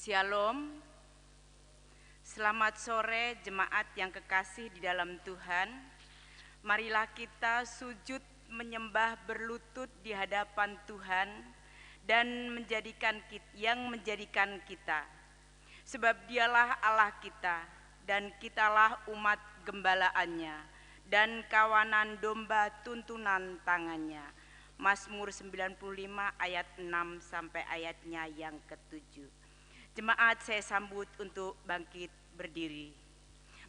Shalom, selamat sore jemaat yang kekasih di dalam Tuhan. Marilah kita sujud menyembah berlutut di hadapan Tuhan dan menjadikan kita. Sebab dialah Allah kita dan kitalah umat gembalaannya dan kawanan domba tuntunan tangannya. Mazmur 95 ayat 6 sampai ayatnya yang ke-7. Jemaat, saya sambut untuk bangkit berdiri.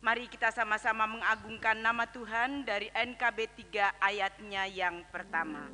Mari kita sama-sama mengagungkan nama Tuhan dari NKB 3 ayatnya yang pertama.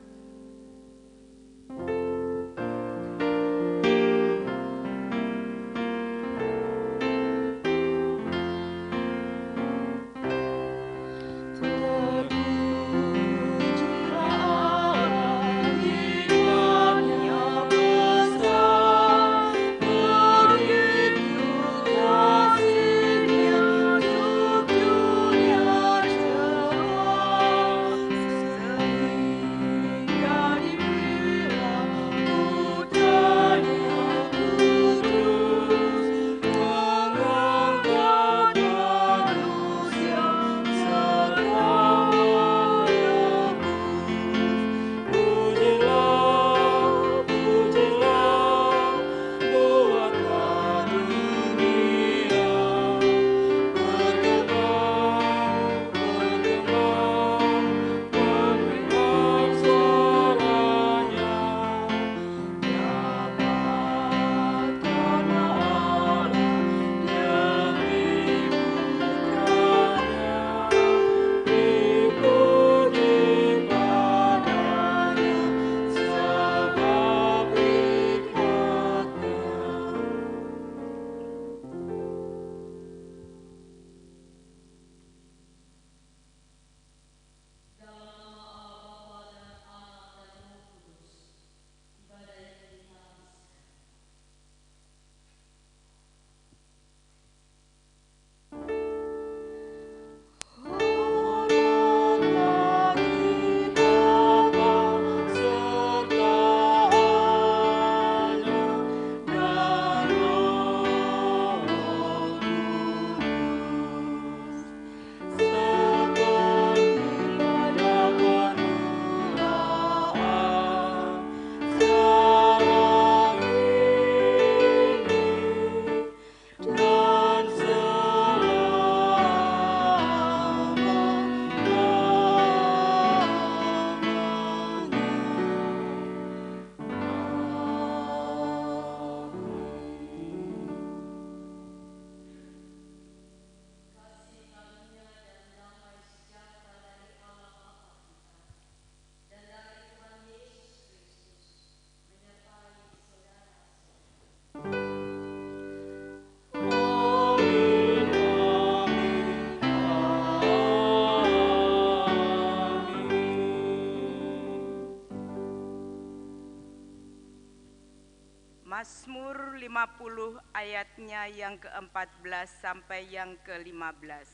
Mazmur 50 ayatnya yang ke-14 sampai yang ke-15.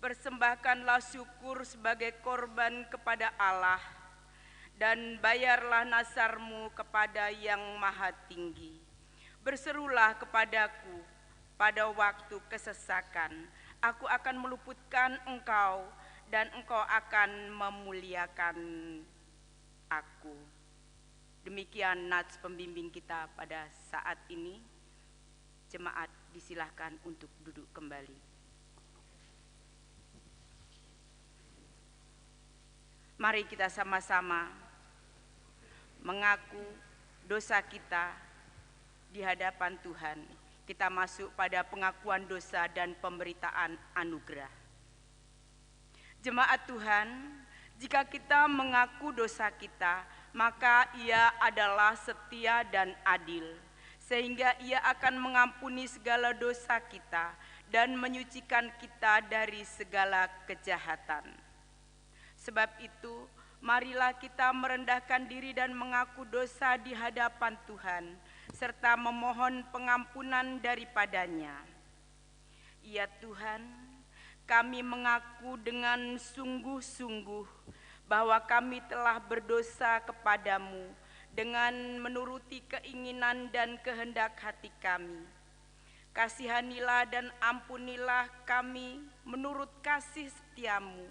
Persembahkanlah syukur sebagai korban kepada Allah dan bayarlah nasarmu kepada yang maha tinggi. Berserulah kepadaku pada waktu kesesakan. Aku akan meluputkan engkau dan engkau akan memuliakan aku. Demikian nats pembimbing kita pada saat ini. Jemaat disilahkan untuk duduk kembali. Mari kita sama-sama mengaku dosa kita di hadapan Tuhan. Kita masuk pada pengakuan dosa dan pemberitaan anugerah. Jemaat Tuhan, jika kita mengaku dosa kita, maka Ia adalah setia dan adil, sehingga Ia akan mengampuni segala dosa kita dan menyucikan kita dari segala kejahatan. Sebab itu, marilah kita merendahkan diri dan mengaku dosa di hadapan Tuhan, serta memohon pengampunan daripadanya. Ya Tuhan, kami mengaku dengan sungguh-sungguh bahwa kami telah berdosa kepadamu dengan menuruti keinginan dan kehendak hati kami. Kasihanilah dan ampunilah kami menurut kasih setiamu.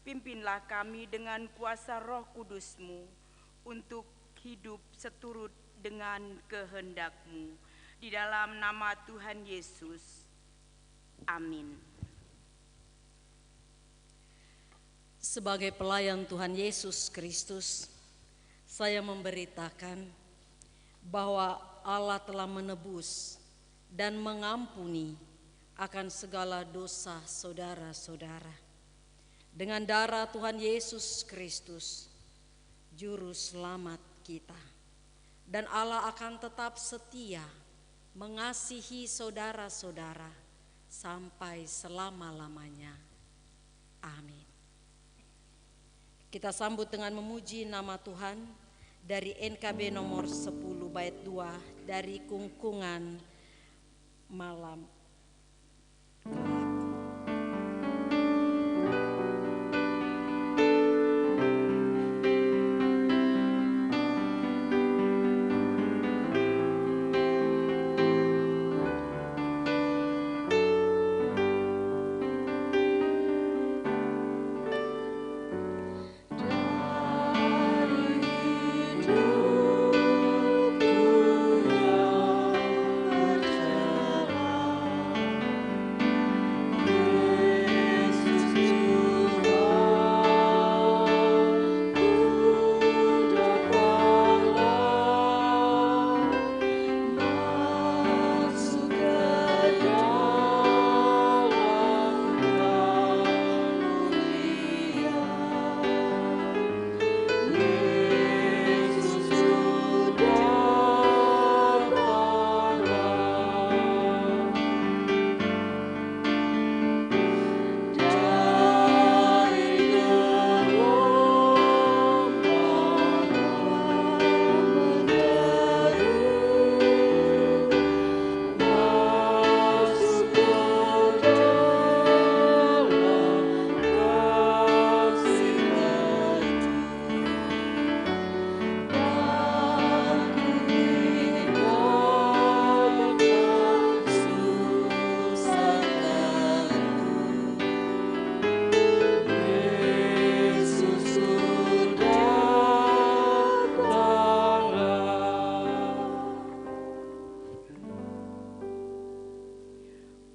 Pimpinlah kami dengan kuasa Roh Kudus-Mu untuk hidup seturut dengan kehendak-Mu. Di dalam nama Tuhan Yesus. Amin. Sebagai pelayan Tuhan Yesus Kristus, saya memberitakan bahwa Allah telah menebus dan mengampuni akan segala dosa saudara-saudara. Dengan darah Tuhan Yesus Kristus, Juru Selamat kita. Dan Allah akan tetap setia mengasihi saudara-saudara sampai selama-lamanya. Amin. Kita sambut dengan memuji nama Tuhan dari NKB nomor 10 bait 2 dari Kungkungan Malam Gelap.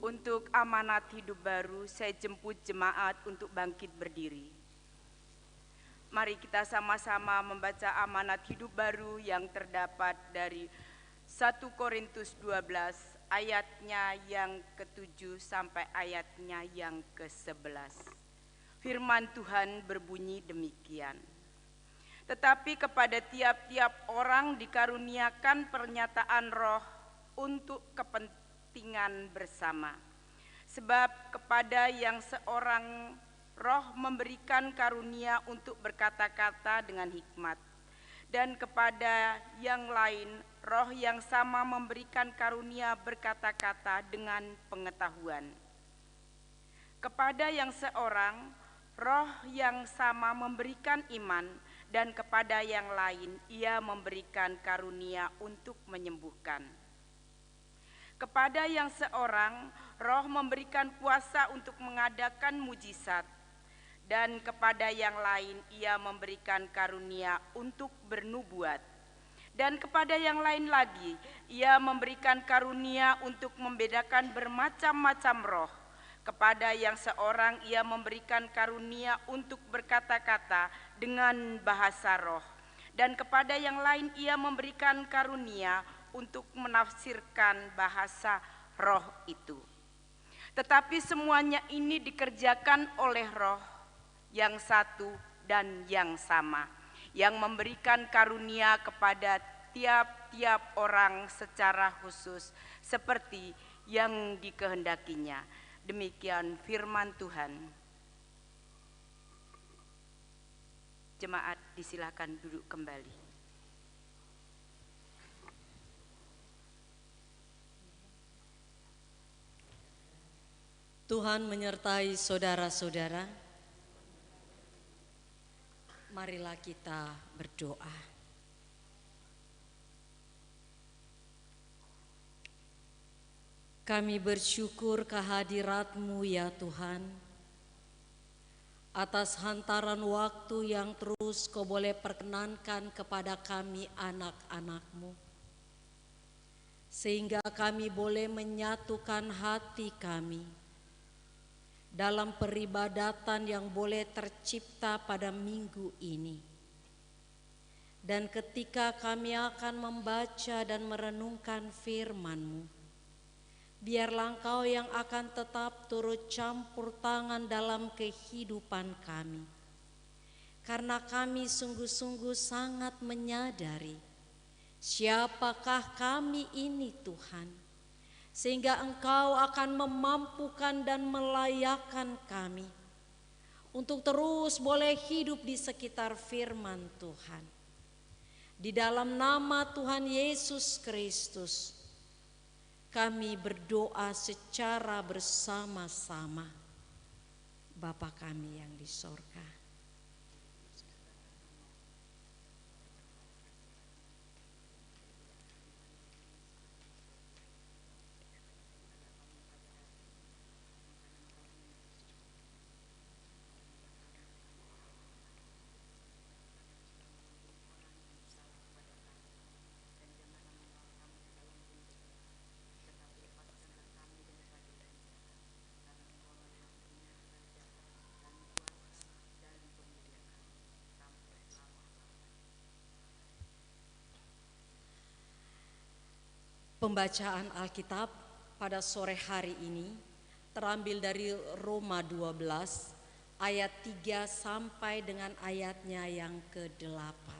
Untuk amanat hidup baru, saya jemput jemaat untuk bangkit berdiri. Mari kita sama-sama membaca amanat hidup baru yang terdapat dari 1 Korintus 12 ayatnya yang ke-7 sampai ayatnya yang ke-11. Firman Tuhan berbunyi demikian. Tetapi kepada tiap-tiap orang dikaruniakan pernyataan Roh untuk kepentingan bersama. Sebab kepada yang seorang Roh memberikan karunia untuk berkata-kata dengan hikmat, dan kepada yang lain Roh yang sama memberikan karunia berkata-kata dengan pengetahuan. Kepada yang seorang Roh yang sama memberikan iman, dan kepada yang lain Ia memberikan karunia untuk menyembuhkan. Kepada yang seorang Roh memberikan kuasa untuk mengadakan mujizat, dan kepada yang lain Ia memberikan karunia untuk bernubuat, dan kepada yang lain lagi Ia memberikan karunia untuk membedakan bermacam-macam roh. Kepada yang seorang Ia memberikan karunia untuk berkata-kata dengan bahasa roh, dan kepada yang lain Ia memberikan karunia untuk menafsirkan bahasa roh itu. Tetapi semuanya ini dikerjakan oleh Roh yang satu dan yang sama, yang memberikan karunia kepada tiap-tiap orang secara khusus seperti yang dikehendakinya. Demikian firman Tuhan. Jemaat disilakan duduk kembali. Tuhan menyertai saudara-saudara. Marilah kita berdoa. Kami bersyukur kehadirat-Mu ya Tuhan, atas hantaran waktu yang terus Kau boleh perkenankan kepada kami anak-anak-Mu, sehingga kami boleh menyatukan hati kami dalam peribadatan yang boleh tercipta pada minggu ini. Dan ketika kami akan membaca dan merenungkan firman-Mu, biarlah Engkau yang akan tetap turut campur tangan dalam kehidupan kami. Karena kami sungguh-sungguh sangat menyadari siapakah kami ini Tuhan, sehingga Engkau akan memampukan dan melayakkan kami untuk terus boleh hidup di sekitar firman Tuhan. Di dalam nama Tuhan Yesus Kristus, kami berdoa secara bersama-sama. Bapa kami yang di sorga, pembacaan Alkitab pada sore hari ini terambil dari Roma 12 ayat 3 sampai dengan ayatnya yang ke-8.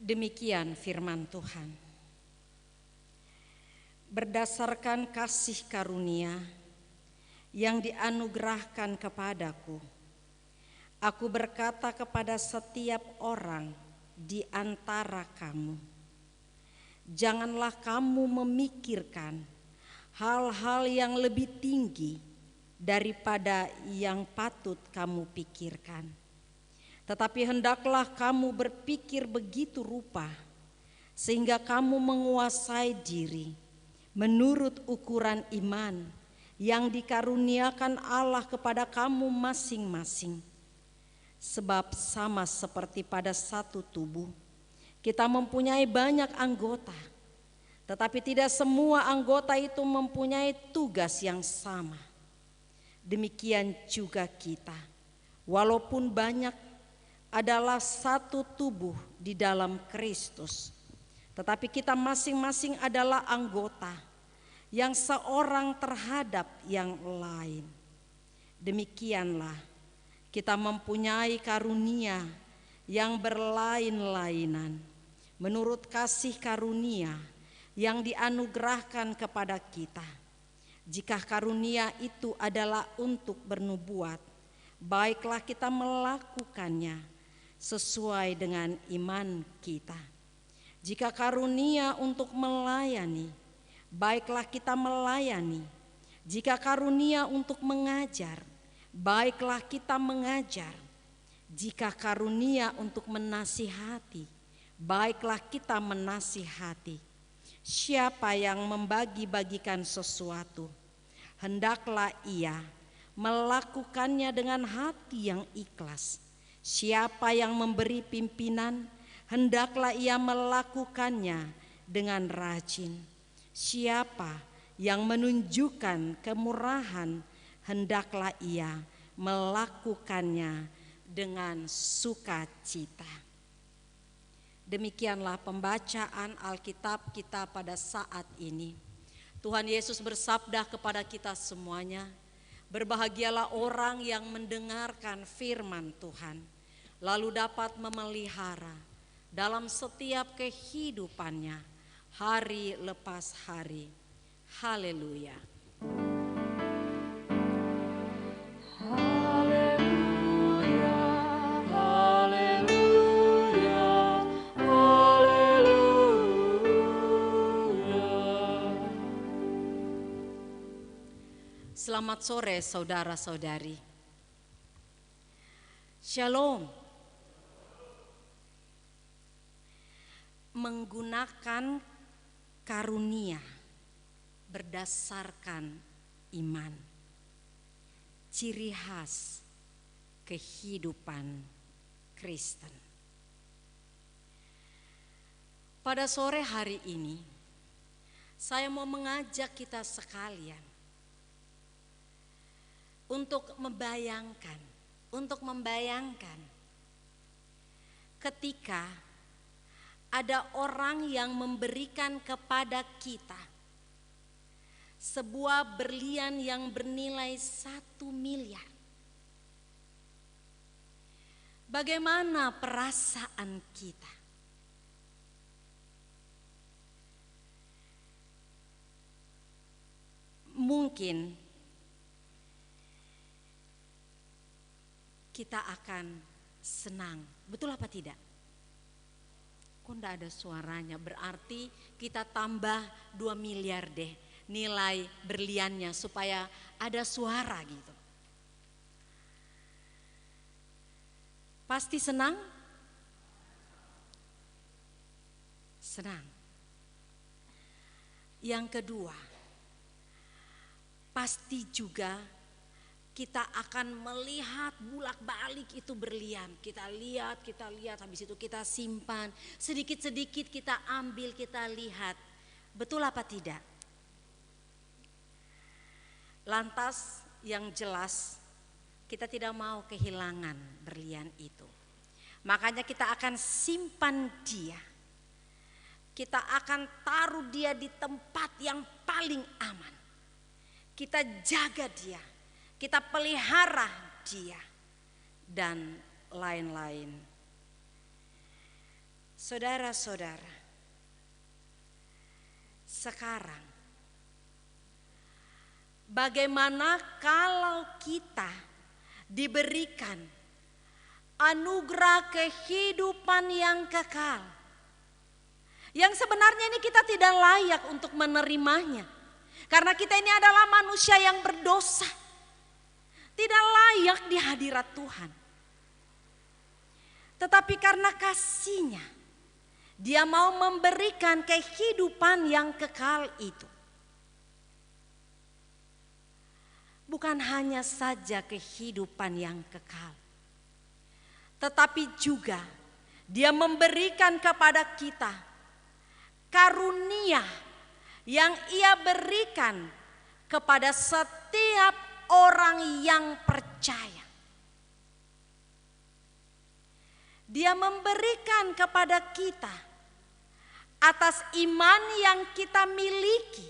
Demikian firman Tuhan. Berdasarkan kasih karunia yang dianugerahkan kepadaku, aku berkata kepada setiap orang di antara kamu, janganlah kamu memikirkan hal-hal yang lebih tinggi daripada yang patut kamu pikirkan. Tetapi hendaklah kamu berpikir begitu rupa, sehingga kamu menguasai diri menurut ukuran iman yang dikaruniakan Allah kepada kamu masing-masing. Sebab sama seperti pada satu tubuh, kita mempunyai banyak anggota, tetapi tidak semua anggota itu mempunyai tugas yang sama. Demikian juga kita, walaupun banyak, adalah satu tubuh di dalam Kristus, tetapi kita masing-masing adalah anggota yang seorang terhadap yang lain. Demikianlah kita mempunyai karunia yang berlain-lainan menurut kasih karunia yang dianugerahkan kepada kita. Jika karunia itu adalah untuk bernubuat, baiklah kita melakukannya sesuai dengan iman kita. Jika karunia untuk melayani, baiklah kita melayani. Jika karunia untuk mengajar, baiklah kita mengajar. Jika karunia untuk menasihati, baiklah kita menasihati. Siapa yang membagi-bagikan sesuatu, hendaklah ia melakukannya dengan hati yang ikhlas. Siapa yang memberi pimpinan, hendaklah ia melakukannya dengan rajin. Siapa yang menunjukkan kemurahan, hendaklah ia melakukannya dengan sukacita. Demikianlah pembacaan Alkitab kita pada saat ini. Tuhan Yesus bersabda kepada kita semuanya, berbahagialah orang yang mendengarkan firman Tuhan, lalu dapat memelihara dalam setiap kehidupannya hari lepas hari. Haleluya. Haleluya, haleluya, haleluya. Selamat sore saudara-saudari. Shalom. Menggunakan karunia berdasarkan iman, ciri khas kehidupan Kristen. Pada sore hari ini, saya mau mengajak kita sekalian untuk membayangkan ketika ada orang yang memberikan kepada kita sebuah berlian yang bernilai 1 miliar. Bagaimana perasaan kita? Mungkin kita akan senang, betul apa tidak? Kok enggak ada suaranya? Berarti kita tambah 2 miliar deh nilai berliannya supaya ada suara gitu. Pasti senang? Senang. Yang kedua, pasti juga kita akan melihat bolak-balik itu berlian. Kita lihat, habis itu kita simpan. Sedikit-sedikit kita ambil, kita lihat. Betul apa tidak? Lantas yang jelas kita tidak mau kehilangan berlian itu. Makanya kita akan simpan dia. Kita akan taruh dia di tempat yang paling aman. Kita jaga dia. Kita pelihara dia dan lain-lain. Saudara-saudara, sekarang bagaimana kalau kita diberikan anugerah kehidupan yang kekal, yang sebenarnya ini kita tidak layak untuk menerimanya, karena kita ini adalah manusia yang berdosa, tidak layak di hadirat Tuhan. Tetapi karena kasih-Nya, Dia mau memberikan kehidupan yang kekal itu. Bukan hanya saja kehidupan yang kekal, tetapi juga Dia memberikan kepada kita karunia yang Ia berikan kepada setiap orang yang percaya. Dia memberikan kepada kita atas iman yang kita miliki.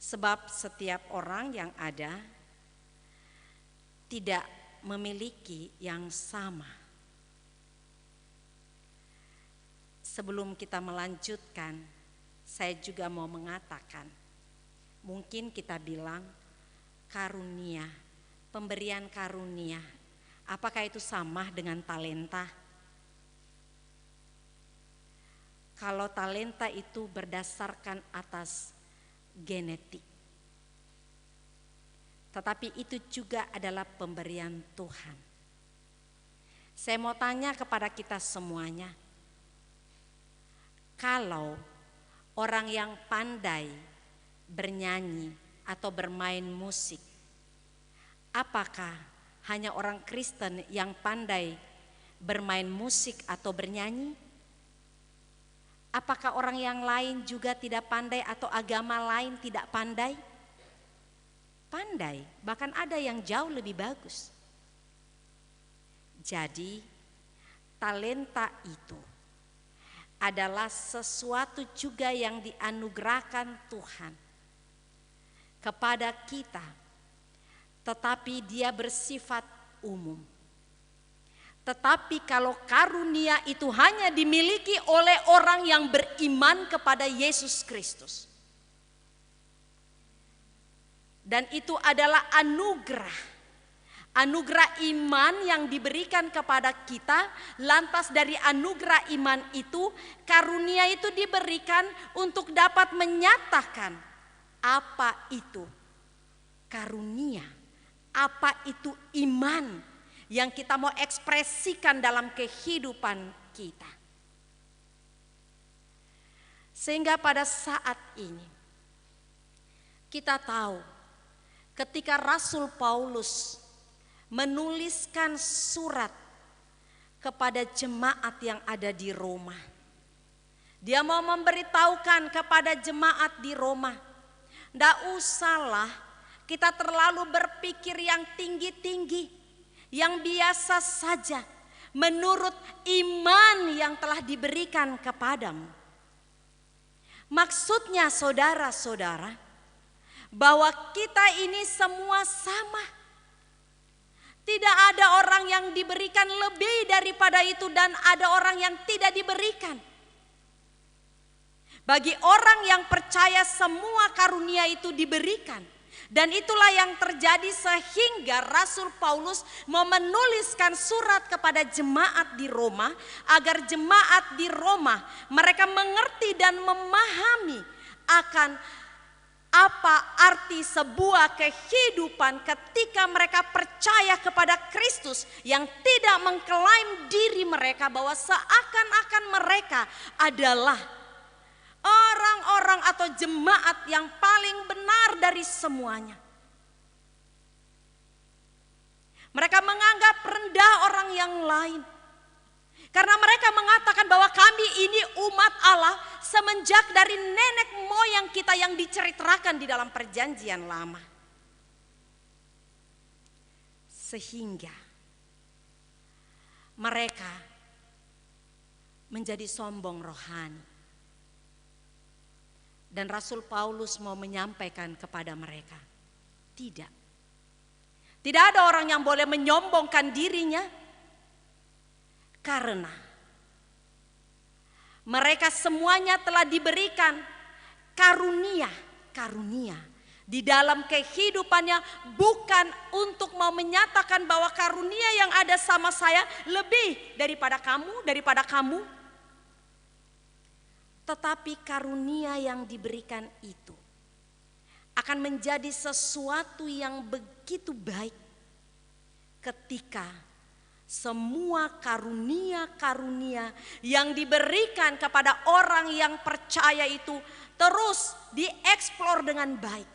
Sebab setiap orang yang ada tidak memiliki yang sama. Sebelum kita melanjutkan, saya juga mau mengatakan, mungkin kita bilang karunia, pemberian karunia, apakah itu sama dengan talenta? Kalau talenta itu berdasarkan atas genetik, tetapi itu juga adalah pemberian Tuhan. Saya mau tanya kepada kita semuanya, kalau orang yang pandai bernyanyi atau bermain musik, apakah hanya orang Kristen yang pandai bermain musik atau bernyanyi? Apakah orang yang lain juga tidak pandai atau agama lain tidak pandai? Pandai, bahkan ada yang jauh lebih bagus. Jadi talenta itu adalah sesuatu juga yang dianugerahkan Tuhan kepada kita, tetapi dia bersifat umum. Tetapi kalau karunia itu hanya dimiliki oleh orang yang beriman kepada Yesus Kristus, dan itu adalah anugerah iman yang diberikan kepada kita. Lantas dari anugerah iman itu, karunia itu diberikan untuk dapat menyatakan apa itu karunia, apa itu iman yang kita mau ekspresikan dalam kehidupan kita. Sehingga pada saat ini kita tahu ketika Rasul Paulus menuliskan surat kepada jemaat yang ada di Roma, dia mau memberitahukan kepada jemaat di Roma, ndak usahlah kita terlalu berpikir yang tinggi-tinggi, yang biasa saja menurut iman yang telah diberikan kepadamu. Maksudnya saudara-saudara, bahwa kita ini semua sama. Tidak ada orang yang diberikan lebih daripada itu dan ada orang yang tidak diberikan. Bagi orang yang percaya semua karunia itu diberikan. Dan itulah yang terjadi sehingga Rasul Paulus mau menuliskan surat kepada jemaat di Roma. Agar jemaat di Roma mereka mengerti dan memahami akan apa arti sebuah kehidupan ketika mereka percaya kepada Kristus yang tidak mengklaim diri mereka bahwa seakan-akan mereka adalah orang-orang atau jemaat yang paling benar dari semuanya. Mereka menganggap rendah orang yang lain. Karena mereka mengatakan bahwa kami ini umat Allah semenjak dari nenek moyang kita yang diceritakan di dalam perjanjian lama. Sehingga mereka menjadi sombong rohani. Dan Rasul Paulus mau menyampaikan kepada mereka, tidak. Tidak ada orang yang boleh menyombongkan dirinya. Karena mereka semuanya telah diberikan karunia di dalam kehidupannya, bukan untuk mau menyatakan bahwa karunia yang ada sama saya lebih daripada kamu. Tetapi karunia yang diberikan itu akan menjadi sesuatu yang begitu baik ketika semua karunia-karunia yang diberikan kepada orang yang percaya itu terus dieksplor dengan baik.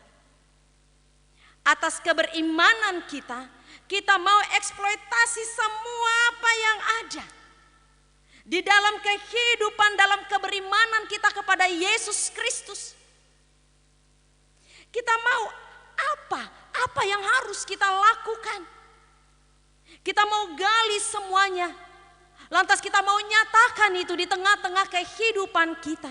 Atas keberimanan kita mau eksploitasi semua apa yang ada. Di dalam kehidupan, dalam keberimanan kita kepada Yesus Kristus. Kita mau apa yang harus kita lakukan. Kita mau gali semuanya. Lantas kita mau nyatakan itu di tengah-tengah kehidupan kita.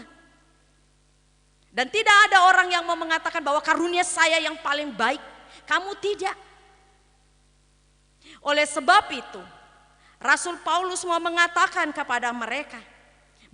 Dan tidak ada orang yang mau mengatakan bahwa karunia saya yang paling baik. Kamu tidak. Oleh sebab itu, Rasul Paulus mau mengatakan kepada mereka,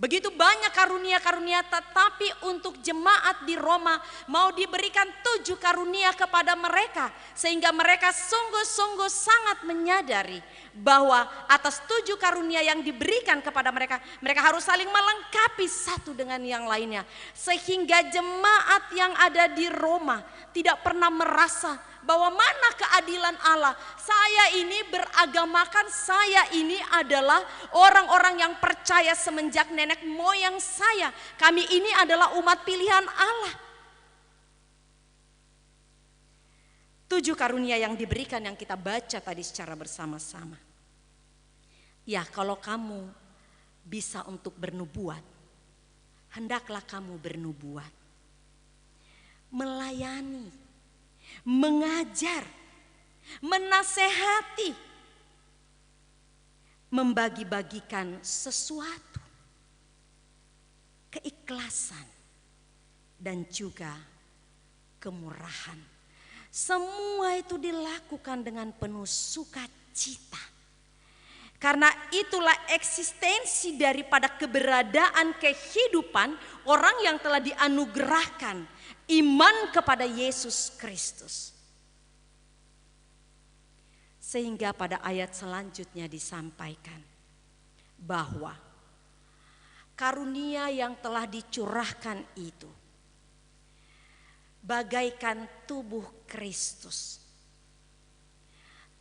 begitu banyak karunia-karunia, tetapi untuk jemaat di Roma mau diberikan 7 karunia kepada mereka. Sehingga mereka sungguh-sungguh sangat menyadari bahwa atas 7 karunia yang diberikan kepada mereka, mereka harus saling melengkapi satu dengan yang lainnya. Sehingga jemaat yang ada di Roma tidak pernah merasa bahwa mana keadilan Allah. Saya ini beragamakan, saya ini adalah orang-orang yang percaya semenjak nenek moyang saya. Kami ini adalah umat pilihan Allah. 7 karunia yang diberikan yang kita baca tadi secara bersama-sama. Ya, kalau kamu bisa untuk bernubuat, hendaklah kamu bernubuat. Melayani, mengajar, menasehati, membagi-bagikan sesuatu, keikhlasan, dan juga kemurahan. Semua itu dilakukan dengan penuh sukacita. Karena itulah eksistensi daripada keberadaan kehidupan orang yang telah dianugerahkan iman kepada Yesus Kristus. Sehingga pada ayat selanjutnya disampaikan bahwa karunia yang telah dicurahkan itu bagaikan tubuh Kristus.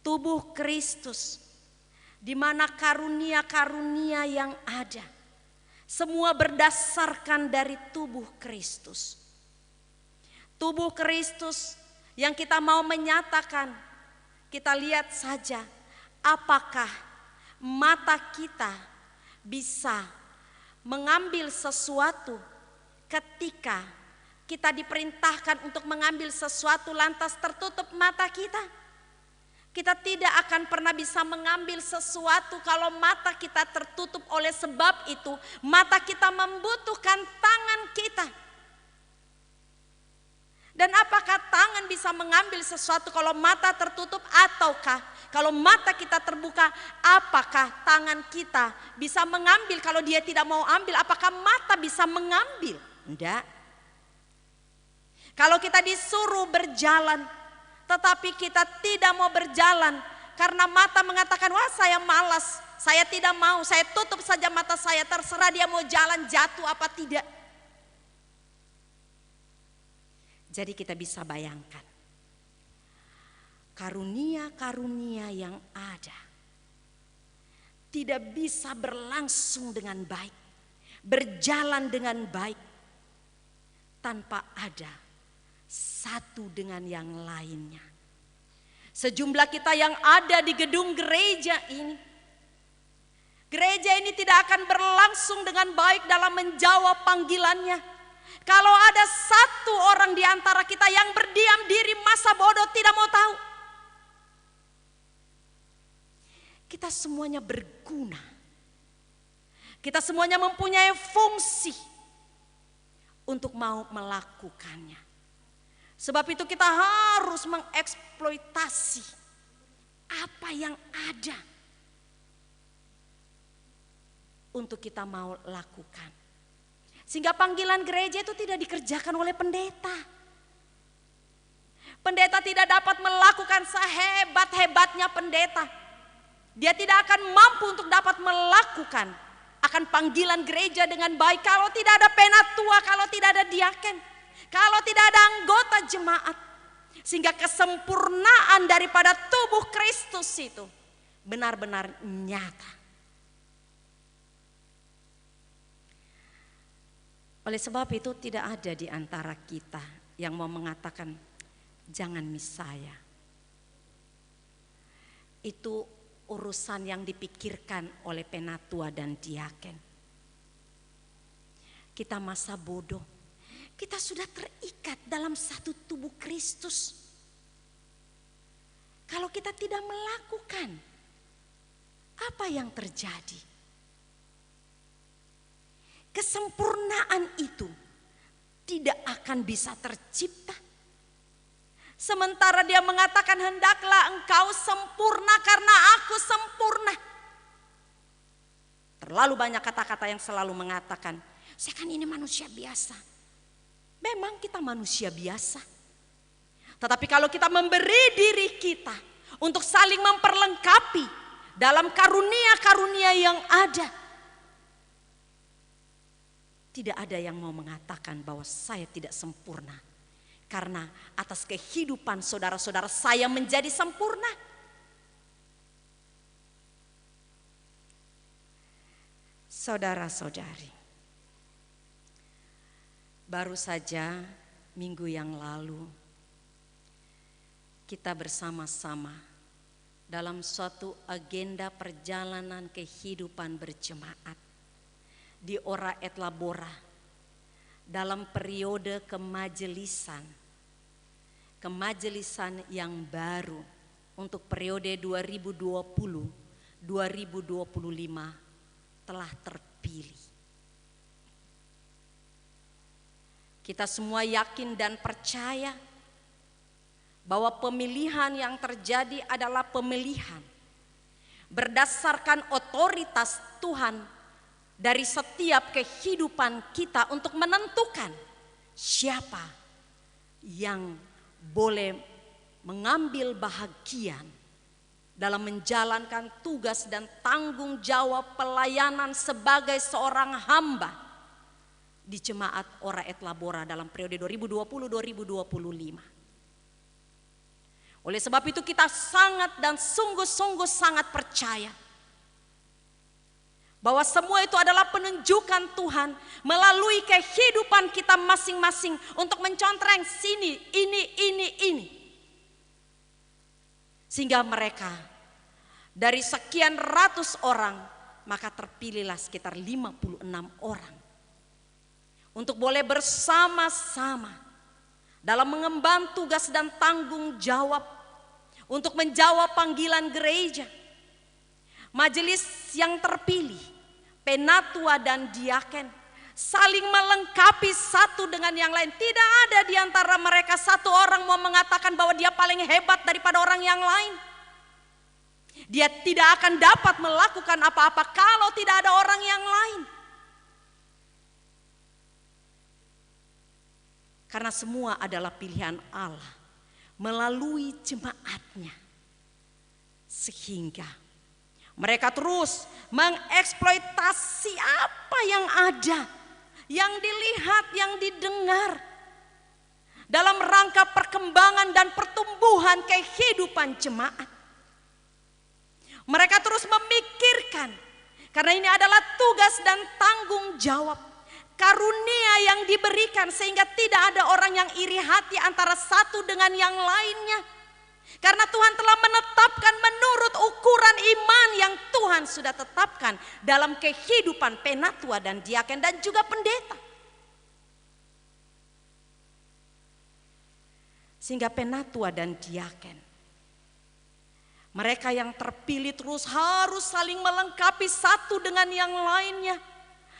Tubuh Kristus di mana karunia-karunia yang ada semua berdasarkan dari tubuh Kristus. Tubuh Kristus yang kita mau menyatakan, kita lihat saja apakah mata kita bisa mengambil sesuatu ketika kita diperintahkan untuk mengambil sesuatu lantas tertutup mata kita. Kita tidak akan pernah bisa mengambil sesuatu kalau mata kita tertutup. Oleh sebab itu mata kita membutuhkan tangan kita. Dan apakah tangan bisa mengambil sesuatu kalau mata tertutup, ataukah kalau mata kita terbuka, apakah tangan kita bisa mengambil? Kalau dia tidak mau ambil, apakah mata bisa mengambil? Enggak. Kalau kita disuruh berjalan tetapi kita tidak mau berjalan karena mata mengatakan, wah saya malas, saya tidak mau, saya tutup saja mata saya, terserah dia mau jalan jatuh apa tidak. Jadi kita bisa bayangkan karunia-karunia yang ada tidak bisa berlangsung dengan baik, berjalan dengan baik tanpa ada satu dengan yang lainnya. Sejumlah kita yang ada di gedung gereja ini, gereja ini tidak akan berlangsung dengan baik dalam menjawab panggilannya kalau ada satu orang di antara kita yang berdiam diri, masa bodoh, tidak mau tahu. Kita semuanya berguna, kita semuanya mempunyai fungsi untuk mau melakukannya. Sebab itu kita harus mengeksploitasi apa yang ada untuk kita mau lakukan. Sehingga panggilan gereja itu tidak dikerjakan oleh pendeta. Pendeta tidak dapat melakukan sehebat-hebatnya pendeta. Dia tidak akan mampu untuk dapat melakukan akan panggilan gereja dengan baik kalau tidak ada penatua, kalau tidak ada diaken, kalau tidak ada anggota jemaat. Sehingga kesempurnaan daripada tubuh Kristus itu benar-benar nyata. Oleh sebab itu tidak ada di antara kita yang mau mengatakan jangan miss saya. Itu urusan yang dipikirkan oleh penatua dan diaken. Kita masa bodoh. Kita sudah terikat dalam satu tubuh Kristus. Kalau kita tidak melakukan, apa yang terjadi? Kesempurnaan itu tidak akan bisa tercipta. Sementara dia mengatakan hendaklah engkau sempurna karena aku sempurna. Terlalu banyak kata-kata yang selalu mengatakan, saya kan ini manusia biasa. Memang kita manusia biasa. Tetapi kalau kita memberi diri kita untuk saling memperlengkapi dalam karunia-karunia yang ada, tidak ada yang mau mengatakan bahwa saya tidak sempurna. Karena atas kehidupan saudara-saudara saya menjadi sempurna. Saudara-saudari, baru saja minggu yang lalu kita bersama-sama dalam suatu agenda perjalanan kehidupan berjemaat di Ora et Labora dalam periode kemajelisan yang baru untuk periode 2020-2025 telah terpilih. Kita semua yakin dan percaya bahwa pemilihan yang terjadi adalah pemilihan berdasarkan otoritas Tuhan dari setiap kehidupan kita untuk menentukan siapa yang boleh mengambil bahagian dalam menjalankan tugas dan tanggung jawab pelayanan sebagai seorang hamba di jemaat Ora et Labora dalam periode 2020-2025. Oleh sebab itu kita sangat dan sungguh-sungguh sangat percaya bahwa semua itu adalah penunjukan Tuhan melalui kehidupan kita masing-masing untuk mencontreng sini, ini. Sehingga mereka dari sekian ratus orang, maka terpilihlah sekitar 56 orang untuk boleh bersama-sama dalam mengemban tugas dan tanggung jawab untuk menjawab panggilan gereja. Majelis yang terpilih, penatua dan diaken, saling melengkapi satu dengan yang lain. Tidak ada di antara mereka satu orang mau mengatakan bahwa dia paling hebat daripada orang yang lain. Dia tidak akan dapat melakukan apa-apa kalau tidak ada orang yang lain. Karena semua adalah pilihan Allah melalui jemaatnya. Sehingga mereka terus mengeksploitasi apa yang ada, yang dilihat, yang didengar dalam rangka perkembangan dan pertumbuhan kehidupan jemaat. Mereka terus memikirkan, karena ini adalah tugas dan tanggung jawab, karunia yang diberikan, sehingga tidak ada orang yang iri hati antara satu dengan yang lainnya. Karena Tuhan telah menetapkan menurut ukuran iman yang Tuhan sudah tetapkan dalam kehidupan penatua dan diaken dan juga pendeta. Sehingga penatua dan diaken, mereka yang terpilih terus harus saling melengkapi satu dengan yang lainnya.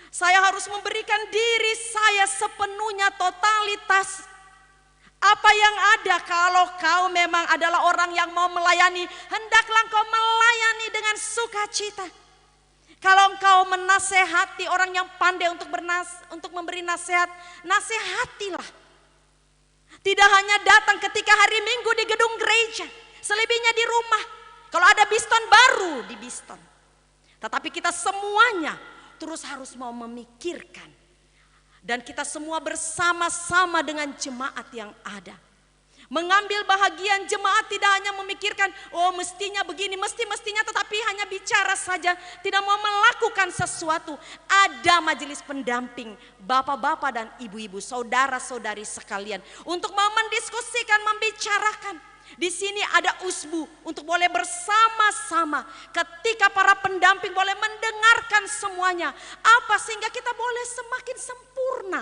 Saya harus memberikan diri saya sepenuhnya, totalitas. Apa yang ada, kalau kau memang adalah orang yang mau melayani, hendaklah kau melayani dengan sukacita. Kalau engkau menasehati orang yang pandai untuk memberi nasihat, nasihatilah. Tidak hanya datang ketika hari Minggu di gedung gereja, selebihnya di rumah. Kalau ada biston baru di biston. Tetapi kita semuanya terus harus mau memikirkan. Dan kita semua bersama-sama dengan jemaat yang ada. Mengambil bahagian jemaat tidak hanya memikirkan, oh mestinya begini, mestinya, tetapi hanya bicara saja. Tidak mau melakukan sesuatu. Ada majelis pendamping, bapak-bapak dan ibu-ibu, saudara-saudari sekalian. Untuk mau mendiskusikan, membicarakan. Di sini ada usbu untuk boleh bersama-sama ketika para pendamping boleh mendengarkan semuanya. Apa sehingga kita boleh semakin sempurna.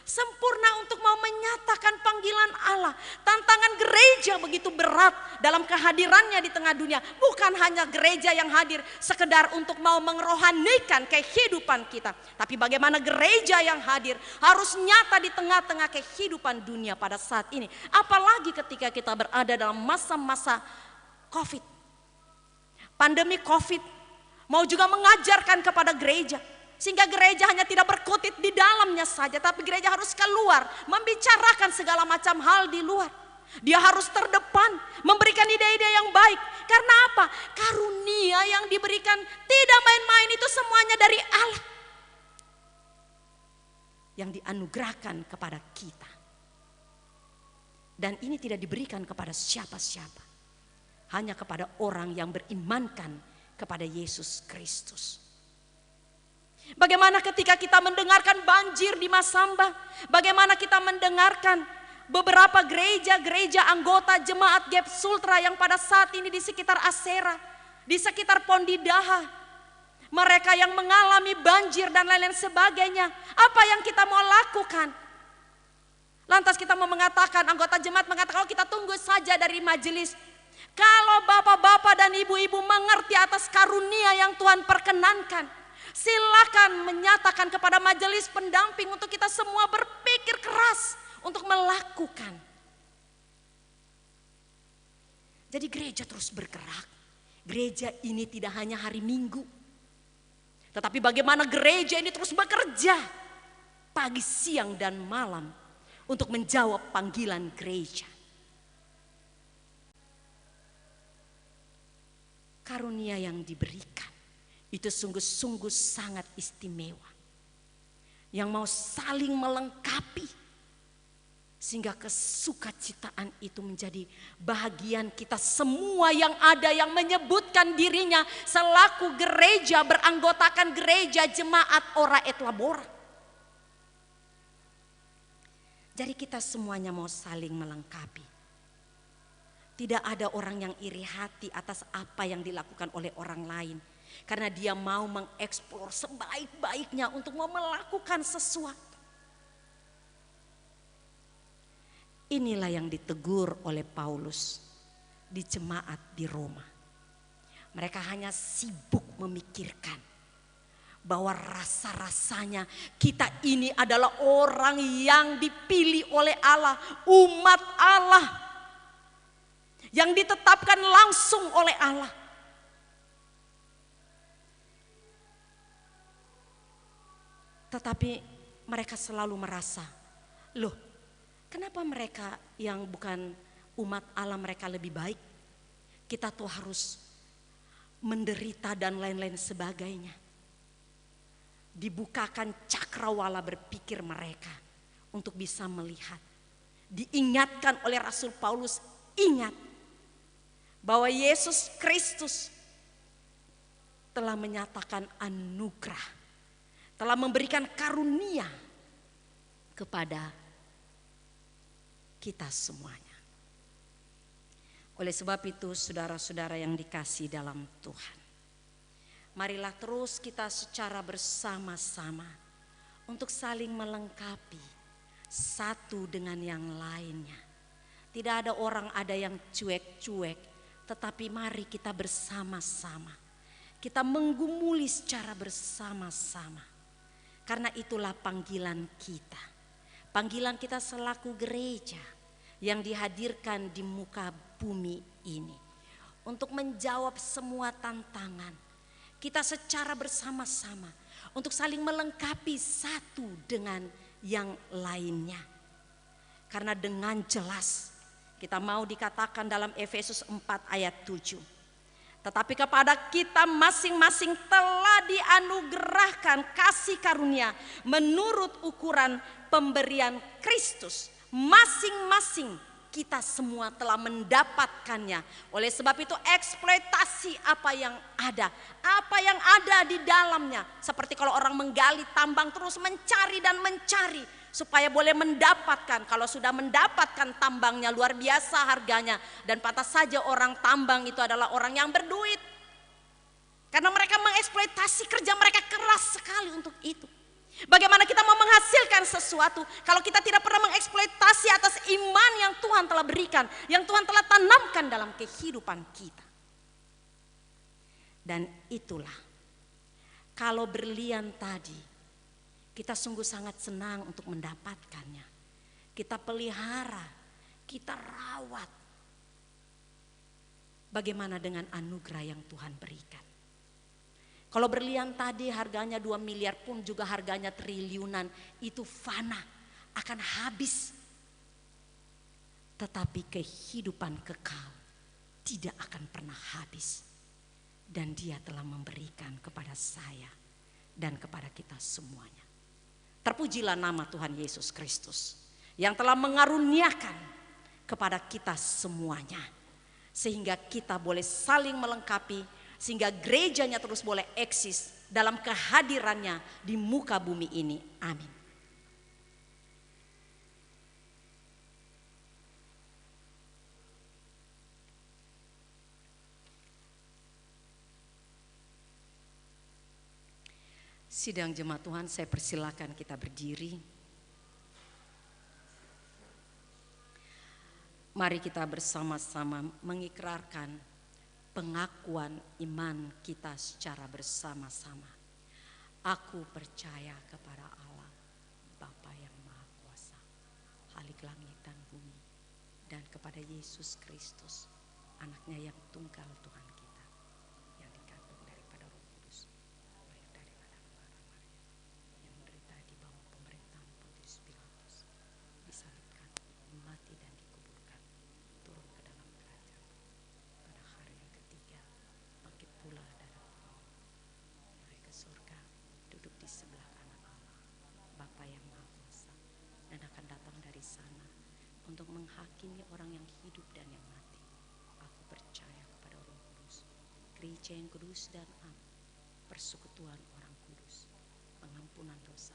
Sempurna untuk mau menyatakan panggilan Allah. Tantangan gereja begitu berat dalam kehadirannya di tengah dunia. Bukan hanya gereja yang hadir sekedar untuk mau mengrohanikan kehidupan kita. Tapi bagaimana gereja yang hadir harus nyata di tengah-tengah kehidupan dunia pada saat ini. Apalagi ketika kita berada dalam masa-masa COVID. Pandemi COVID mau juga mengajarkan kepada gereja. Sehingga gereja hanya tidak berkutit di dalamnya saja, tapi gereja harus keluar, membicarakan segala macam hal di luar. Dia harus terdepan, memberikan ide-ide yang baik. Karena apa? Karunia yang diberikan tidak main-main, itu semuanya dari Allah. Yang dianugerahkan kepada kita. Dan ini tidak diberikan kepada siapa-siapa. Hanya kepada orang yang berimankan kepada Yesus Kristus. Bagaimana ketika kita mendengarkan banjir di Masamba? Bagaimana kita mendengarkan beberapa gereja-gereja anggota jemaat Gap Sultra yang pada saat ini di sekitar Asera, di sekitar Pondidaha. Mereka yang mengalami banjir dan lain-lain sebagainya. Apa yang kita mau lakukan? Lantas kita mau mengatakan, anggota jemaat mengatakan, oh kita tunggu saja dari majelis. Kalau bapak-bapak dan ibu-ibu mengerti atas karunia yang Tuhan perkenankan, silakan menyatakan kepada majelis pendamping untuk kita semua berpikir keras untuk melakukan. Jadi gereja terus bergerak. Gereja ini tidak hanya hari Minggu. Tetapi bagaimana gereja ini terus bekerja pagi, siang, dan malam untuk menjawab panggilan gereja. Karunia yang diberikan itu sungguh-sungguh sangat istimewa. yang mau saling melengkapi, sehingga kesukacitaan itu menjadi bahagian kita semua yang ada, yang menyebutkan dirinya selaku gereja, beranggotakan gereja jemaat Ora et Labora. Jadi kita semuanya mau saling melengkapi. Tidak ada orang yang iri hati atas apa yang dilakukan oleh orang lain. Karena dia mau mengeksplor sebaik-baiknya untuk mau melakukan sesuatu. Inilah yang ditegur oleh Paulus di jemaat di Roma. Mereka hanya sibuk memikirkan bahwa rasa-rasanya kita ini adalah orang yang dipilih oleh Allah, umat Allah, yang ditetapkan langsung oleh Allah. Tetapi mereka selalu merasa, loh, kenapa mereka yang bukan umat Allah mereka lebih baik? Kita tuh harus menderita dan lain-lain sebagainya. Dibukakan cakrawala berpikir mereka untuk bisa melihat. Diingatkan oleh Rasul Paulus, ingat bahwa Yesus Kristus telah menyatakan anugerah, telah memberikan karunia kepada kita semuanya. Oleh sebab itu, saudara-saudara yang dikasihi dalam Tuhan, marilah terus kita secara bersama-sama untuk saling melengkapi satu dengan yang lainnya. Tidak ada orang ada yang cuek-cuek, tetapi mari kita bersama-sama. Kita menggumuli secara bersama-sama. Karena itulah panggilan kita. Panggilan kita selaku gereja yang dihadirkan di muka bumi ini. Untuk menjawab semua tantangan. Kita secara bersama-sama untuk saling melengkapi satu dengan yang lainnya. Karena dengan jelas kita mau dikatakan dalam Efesus 4 ayat 7. Tetapi kepada kita masing-masing telah dianugerahkan kasih karunia menurut ukuran pemberian Kristus. Masing-masing kita semua telah mendapatkannya. Oleh sebab itu eksploitasi apa yang ada. Apa yang ada di dalamnya. Seperti kalau orang menggali tambang terus mencari dan mencari. Supaya boleh mendapatkan. Kalau sudah mendapatkan tambangnya luar biasa harganya. Dan pantas saja orang tambang itu adalah orang yang berduit. Karena mereka mengeksploitasi, kerja mereka keras sekali untuk itu. Bagaimana kita mau menghasilkan sesuatu kalau kita tidak pernah mengeksploitasi atas iman yang Tuhan telah berikan, yang Tuhan telah tanamkan dalam kehidupan kita. Dan itulah, kalau berlian tadi, kita sungguh sangat senang untuk mendapatkannya. Kita pelihara, kita rawat. Bagaimana dengan anugerah yang Tuhan berikan? Kalau berlian tadi harganya 2 miliar pun juga harganya triliunan, itu fana, akan habis. Tetapi kehidupan kekal tidak akan pernah habis. Dan Dia telah memberikan kepada saya dan kepada kita semuanya. Terpujilah nama Tuhan Yesus Kristus yang telah mengaruniakan kepada kita semuanya. Sehingga kita boleh saling melengkapi, sehingga gerejanya terus boleh eksis dalam kehadirannya di muka bumi ini. Amin. Sidang jemaat Tuhan, saya persilakan kita berdiri. Mari kita bersama-sama mengikrarkan pengakuan iman kita secara bersama-sama. Aku percaya kepada Allah, Bapa yang Maha Kuasa, Khalik langit dan bumi, dan kepada Yesus Kristus, anaknya yang tunggal Tuhan kita, yang dikandung daripada Roh Kudus, lahir dari Adam Bara Maria, yang menderita di bawah pemerintahan Pontius Pilatus, disalibkan, mati dan dikuburkan, turun ke dalam kerajaan, pada hari yang ketiga bangkit pula dari kubur, naik ke surga, duduk di sebelah kanan Allah, untuk menghakimi orang yang hidup dan yang mati. Aku percaya kepada Roh Kudus, gereja yang kudus dan am, persekutuan orang kudus, pengampunan dosa,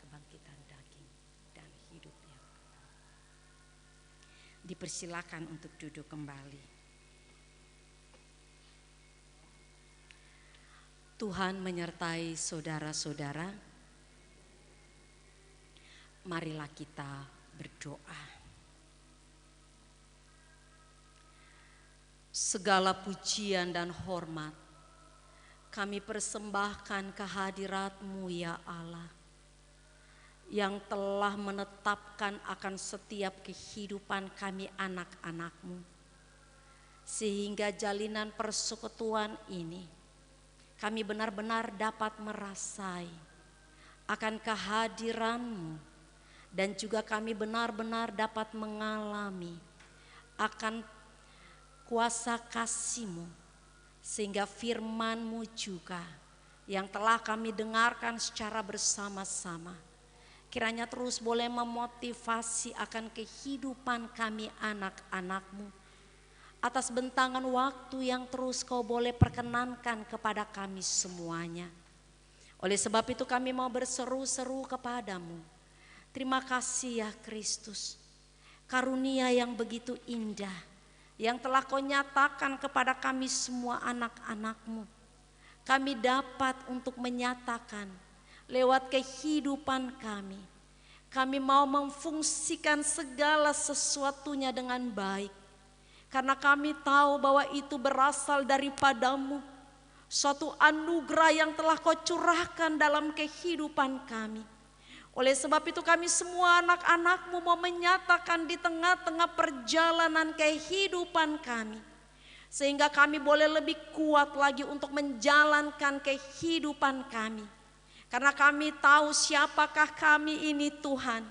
kebangkitan daging, dan hidup yang kekal. Dipersilakan untuk duduk kembali. Tuhan menyertai saudara-saudara. Marilah kita berdoa. Segala pujian dan hormat kami persembahkan kehadirat-Mu ya Allah, yang telah menetapkan akan setiap kehidupan kami anak-anak-Mu, sehingga jalinan persekutuan ini kami benar-benar dapat merasai akan kehadiran-Mu, dan juga kami benar-benar dapat mengalami akan kuasa kasih-Mu, sehingga firman-Mu juga yang telah kami dengarkan secara bersama-sama kiranya terus boleh memotivasi akan kehidupan kami anak-anak-Mu. Atas bentangan waktu yang terus Kau boleh perkenankan kepada kami semuanya. Oleh sebab itu kami mau berseru-seru kepadamu. Terima kasih ya Kristus, karunia yang begitu indah yang telah Kau nyatakan kepada kami semua anak-anak-Mu. Kami dapat untuk menyatakan lewat kehidupan kami. Kami mau memfungsikan segala sesuatunya dengan baik. Karena kami tahu bahwa itu berasal daripada-Mu. Suatu anugerah yang telah Kau curahkan dalam kehidupan kami. Oleh sebab itu kami semua anak-anak-Mu mau menyatakan di tengah-tengah perjalanan kehidupan kami. Sehingga kami boleh lebih kuat lagi untuk menjalankan kehidupan kami. Karena kami tahu siapakah kami ini Tuhan.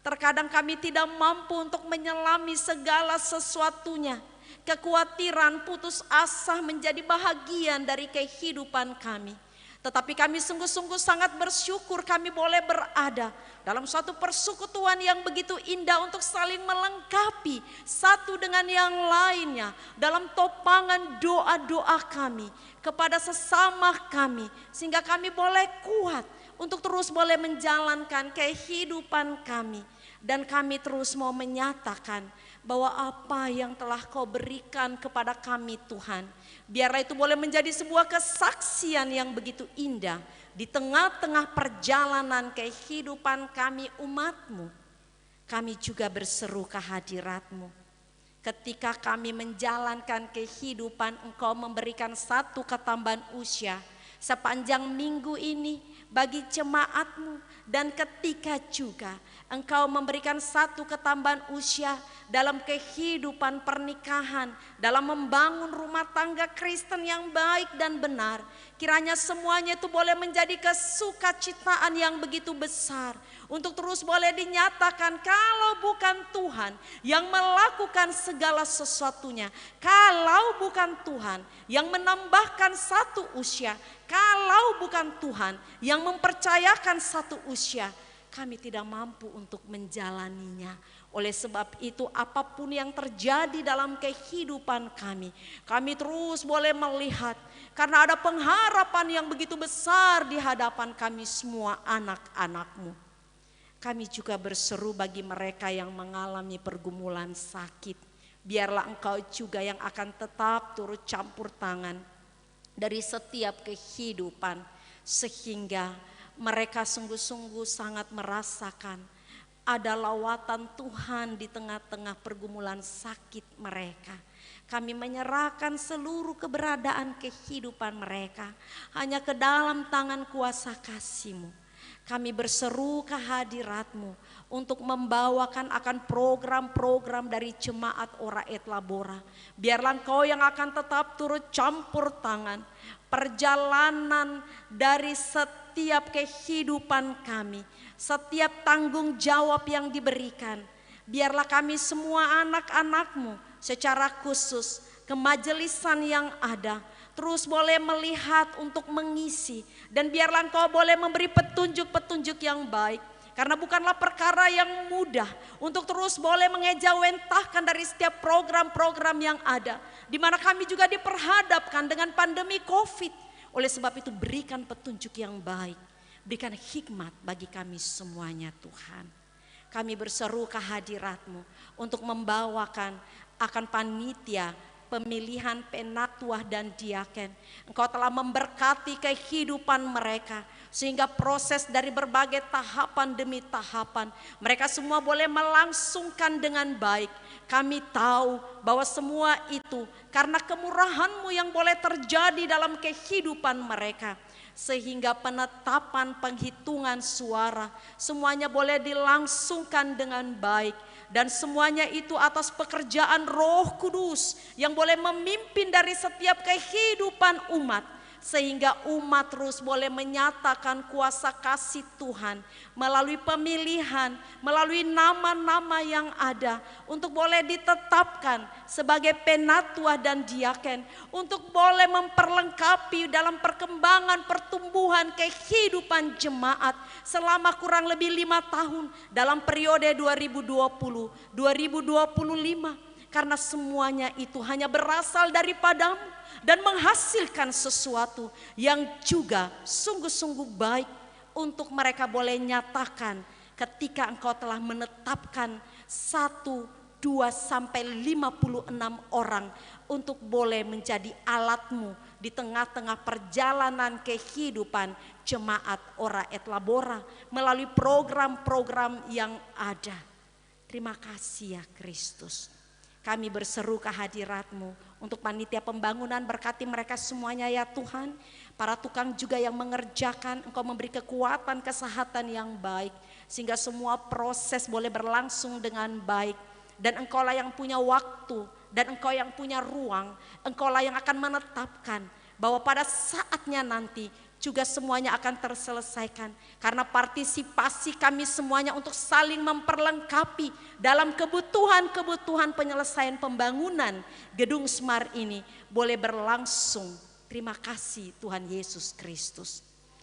Terkadang kami tidak mampu untuk menyelami segala sesuatunya. Kekhawatiran, putus asa menjadi bahagian dari kehidupan kami. Tetapi kami sungguh-sungguh sangat bersyukur kami boleh berada dalam suatu persekutuan yang begitu indah untuk saling melengkapi satu dengan yang lainnya. Dalam topangan doa-doa kami kepada sesama kami. Sehingga kami boleh kuat untuk terus boleh menjalankan kehidupan kami. Dan kami terus mau menyatakan bahwa apa yang telah Kau berikan kepada kami Tuhan, biarlah itu boleh menjadi sebuah kesaksian yang begitu indah di tengah-tengah perjalanan kehidupan kami umat-Mu. Kami juga berseru kehadirat-Mu. Ketika kami menjalankan kehidupan, Engkau memberikan satu ketambahan usia sepanjang minggu ini bagi jemaat-Mu. Dan ketika juga Engkau memberikan satu ketambahan usia dalam kehidupan pernikahan, dalam membangun rumah tangga Kristen yang baik dan benar. Kiranya semuanya itu boleh menjadi kesukacitaan yang begitu besar. Untuk terus boleh dinyatakan kalau bukan Tuhan yang melakukan segala sesuatunya. Kalau bukan Tuhan yang menambahkan satu usia. Kalau bukan Tuhan yang mempercayakan satu usia, kami tidak mampu untuk menjalaninya. Oleh sebab itu apapun yang terjadi dalam kehidupan kami, kami terus boleh melihat karena ada pengharapan yang begitu besar di hadapan kami semua anak-anak-Mu. Kami juga berseru bagi mereka yang mengalami pergumulan sakit. Biarlah Engkau juga yang akan tetap turut campur tangan dari setiap kehidupan, sehingga mereka sungguh-sungguh sangat merasakan ada lawatan Tuhan di tengah-tengah pergumulan sakit mereka. Kami menyerahkan seluruh keberadaan kehidupan mereka hanya ke dalam tangan kuasa kasih-Mu. Kami berseru kehadirat-Mu untuk membawakan akan program-program dari jemaat Ora et Labora. Biarlah Engkau yang akan tetap turut campur tangan perjalanan dari setiap kehidupan kami, setiap tanggung jawab yang diberikan. Biarlah kami semua anak-anak-Mu secara khusus kemajelisan yang ada terus boleh melihat untuk mengisi, dan biarlah Engkau boleh memberi petunjuk-petunjuk yang baik. Karena bukanlah perkara yang mudah untuk terus boleh mengejawantahkan dari setiap program-program yang ada. Di mana kami juga diperhadapkan dengan pandemi COVID. Oleh sebab itu berikan petunjuk yang baik. Berikan hikmat bagi kami semuanya Tuhan. Kami berseru kehadirat-Mu untuk membawakan akan panitia pemilihan penatua dan diaken. Engkau telah memberkati kehidupan mereka sehingga proses dari berbagai tahapan demi tahapan mereka semua boleh melangsungkan dengan baik. Kami tahu bahwa semua itu karena kemurahan-Mu yang boleh terjadi dalam kehidupan mereka. Sehingga penetapan penghitungan suara semuanya boleh dilangsungkan dengan baik. Dan semuanya itu atas pekerjaan Roh Kudus yang boleh memimpin dari setiap kehidupan umat. Sehingga umat terus boleh menyatakan kuasa kasih Tuhan melalui pemilihan, melalui nama-nama yang ada. Untuk boleh ditetapkan sebagai penatua dan diaken. Untuk boleh memperlengkapi dalam perkembangan pertumbuhan kehidupan jemaat selama kurang lebih 5 tahun dalam periode 2020-2025. Karena semuanya itu hanya berasal daripada-Mu dan menghasilkan sesuatu yang juga sungguh-sungguh baik untuk mereka boleh nyatakan ketika Engkau telah menetapkan 1, 2 sampai 56 orang untuk boleh menjadi alat-Mu di tengah-tengah perjalanan kehidupan jemaat Ora et Labora melalui program-program yang ada. Terima kasih ya Kristus. Kami berseru kehadirat-Mu untuk panitia pembangunan, berkati mereka semuanya ya Tuhan. Para tukang juga yang mengerjakan, Engkau memberi kekuatan, kesehatan yang baik. Sehingga semua proses boleh berlangsung dengan baik. Dan Engkaulah yang punya waktu, dan Engkau yang punya ruang. Engkaulah yang akan menetapkan bahwa pada saatnya nanti juga semuanya akan terselesaikan. Karena partisipasi kami semuanya untuk saling memperlengkapi dalam kebutuhan-kebutuhan penyelesaian pembangunan gedung Smart ini boleh berlangsung. Terima kasih Tuhan Yesus Kristus.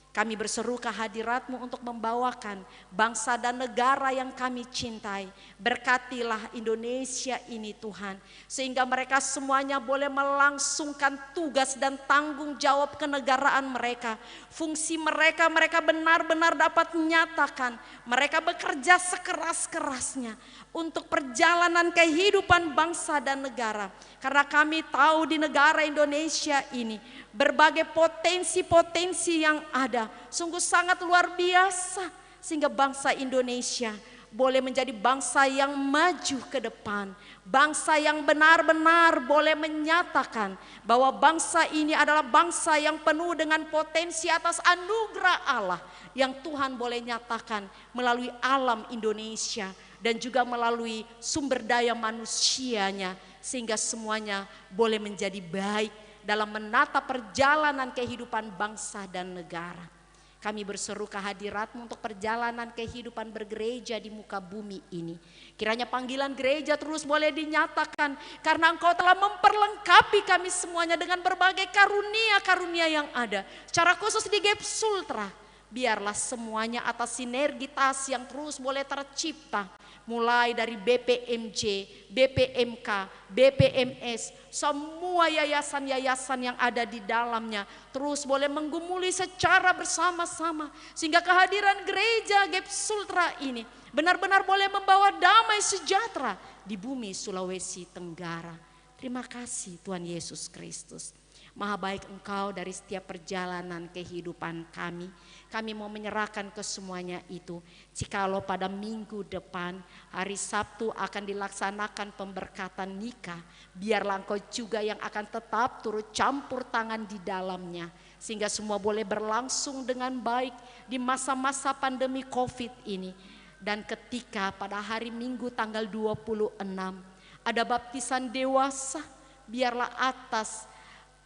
Kami berseru kehadirat-Mu untuk membawakan bangsa dan negara yang kami cintai. Berkatilah Indonesia ini Tuhan. Sehingga mereka semuanya boleh melangsungkan tugas dan tanggung jawab kenegaraan mereka. Fungsi mereka benar-benar dapat menyatakan. Mereka bekerja sekeras-kerasnya untuk perjalanan kehidupan bangsa dan negara. Karena kami tahu di negara Indonesia ini berbagai potensi-potensi yang ada sungguh sangat luar biasa, sehingga bangsa Indonesia boleh menjadi bangsa yang maju ke depan, bangsa yang benar-benar boleh menyatakan bahwa bangsa ini adalah bangsa yang penuh dengan potensi atas anugerah Allah yang Tuhan boleh nyatakan melalui alam Indonesia dan juga melalui sumber daya manusianya, sehingga semuanya boleh menjadi baik dalam menata perjalanan kehidupan bangsa dan negara. Kami berseru kehadirat-Mu untuk perjalanan kehidupan bergereja di muka bumi ini. Kiranya panggilan gereja terus boleh dinyatakan karena Engkau telah memperlengkapi kami semuanya dengan berbagai karunia-karunia yang ada. Secara khusus di GEP Sultra, biarlah semuanya atas sinergitas yang terus boleh tercipta. Mulai dari BPMJ, BPMK, BPMS, semua yayasan-yayasan yang ada di dalamnya terus boleh menggumuli secara bersama-sama. Sehingga kehadiran gereja GEP Sultra ini benar-benar boleh membawa damai sejahtera di bumi Sulawesi Tenggara. Terima kasih Tuhan Yesus Kristus. Maha baik Engkau dari setiap perjalanan kehidupan kami. Kami mau menyerahkan ke semuanya itu. Jikalau pada minggu depan, hari Sabtu akan dilaksanakan pemberkatan nikah. Biarlah Engkau juga yang akan tetap turut campur tangan di dalamnya. Sehingga semua boleh berlangsung dengan baik di masa-masa pandemi COVID ini. Dan ketika pada hari Minggu tanggal 26 ada baptisan dewasa, biarlah atas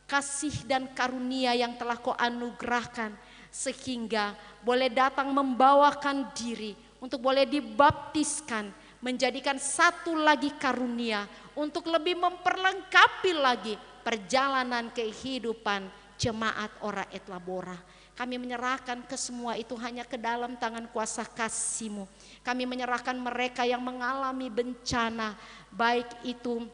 kasih dan karunia yang telah Kau anugerahkan sehingga boleh datang membawakan diri untuk boleh dibaptiskan, menjadikan satu lagi karunia untuk lebih memperlengkapi lagi perjalanan kehidupan jemaat Ora et Labora. Kami menyerahkan ke semua itu hanya ke dalam tangan kuasa kasih-Mu. Kami menyerahkan mereka yang mengalami bencana, baik itu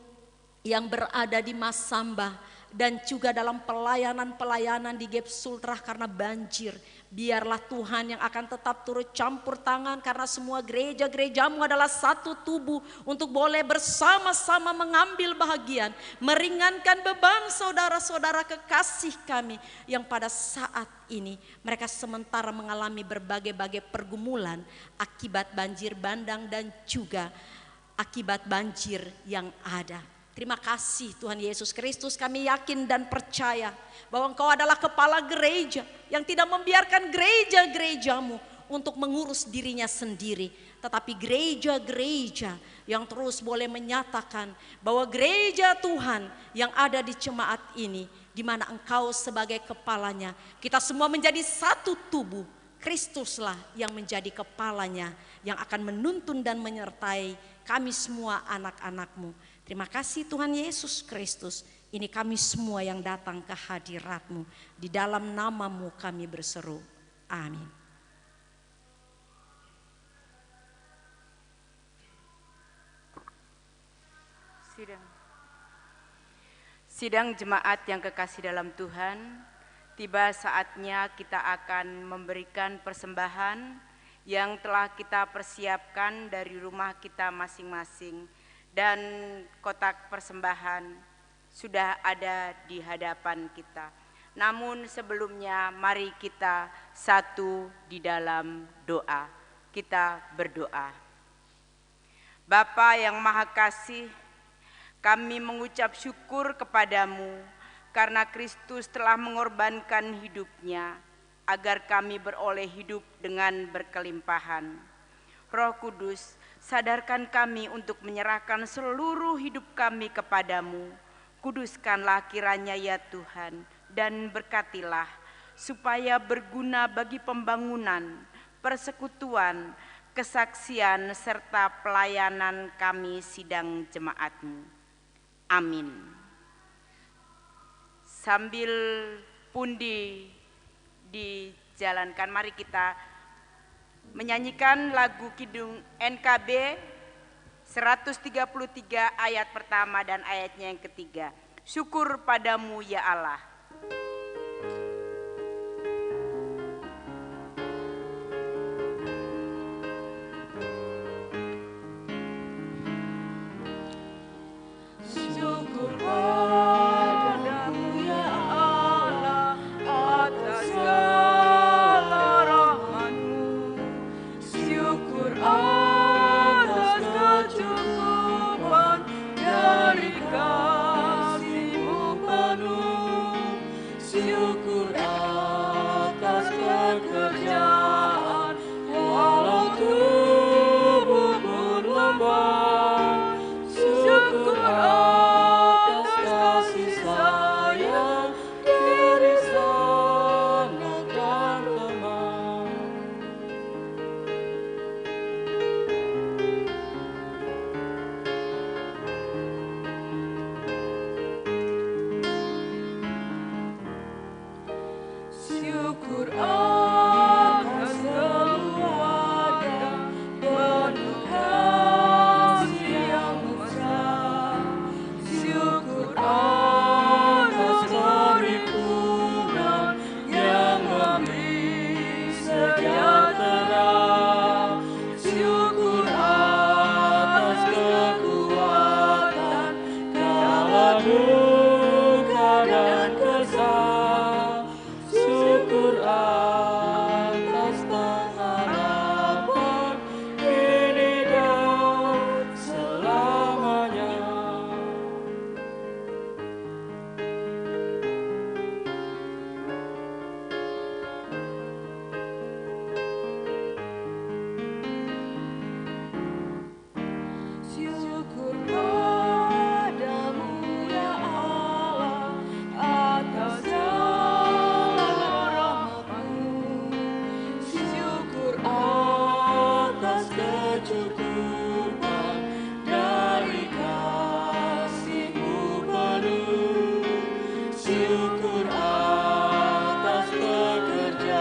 yang berada di Masamba dan juga dalam pelayanan-pelayanan di Gap Sultrah karena banjir. Biarlah Tuhan yang akan tetap turut campur tangan, karena semua gereja-gereja-Mu adalah satu tubuh untuk boleh bersama-sama mengambil bahagian, meringankan beban saudara-saudara kekasih kami yang pada saat ini mereka sementara mengalami berbagai-bagai pergumulan akibat banjir bandang dan juga akibat banjir yang ada. Terima kasih Tuhan Yesus Kristus, kami yakin dan percaya bahwa Engkau adalah kepala gereja yang tidak membiarkan gereja-gereja-Mu untuk mengurus dirinya sendiri. Tetapi gereja-gereja yang terus boleh menyatakan bahwa gereja Tuhan yang ada di jemaat ini, di mana Engkau sebagai kepalanya, kita semua menjadi satu tubuh. Kristuslah yang menjadi kepalanya, yang akan menuntun dan menyertai kami semua anak-anak-Mu. Terima kasih Tuhan Yesus Kristus. Ini kami semua yang datang ke hadirat-Mu. Di dalam nama-Mu kami berseru. Amin. Sidang jemaat yang kekasih dalam Tuhan, tiba saatnya kita akan memberikan persembahan yang telah kita persiapkan dari rumah kita masing-masing. Dan kotak persembahan sudah ada di hadapan kita. Namun sebelumnya mari kita satu di dalam doa. Kita berdoa. Bapa yang Maha Kasih, kami mengucap syukur kepadamu karena Kristus telah mengorbankan hidupnya agar kami beroleh hidup dengan berkelimpahan. Roh Kudus, sadarkan kami untuk menyerahkan seluruh hidup kami kepadamu. Kuduskanlah kiranya ya Tuhan, dan berkatilah supaya berguna bagi pembangunan, persekutuan, kesaksian, serta pelayanan kami sidang jemaat-Mu. Amin. Sambil pundi dijalankan, mari kita menyanyikan lagu Kidung NKB 133 ayat pertama dan ayatnya yang ketiga. Syukur padamu ya Allah. Syukur padamu ya Allah atas segala rahmat-Mu. Syukur atas kecukupan dari kasih-Mu penuh. Syukur atas pekerjaan walau tubuh pun lemah. Syukur atas kasih sayang dari sanak dan teman. Syukur atas keluarga penuh kasih yang mesra. Syukur atas perhimpunan yang memberi sejahtera. Syukur atas kekuatan kala duka dan kesal. Syukur atas pengharapan kini dan selamanya. Syukur padamu ya Allah atas segala rahmat-Mu. Syukur atas kecukupan dari kasih-Mu penuh. Syukur atas pekerjaan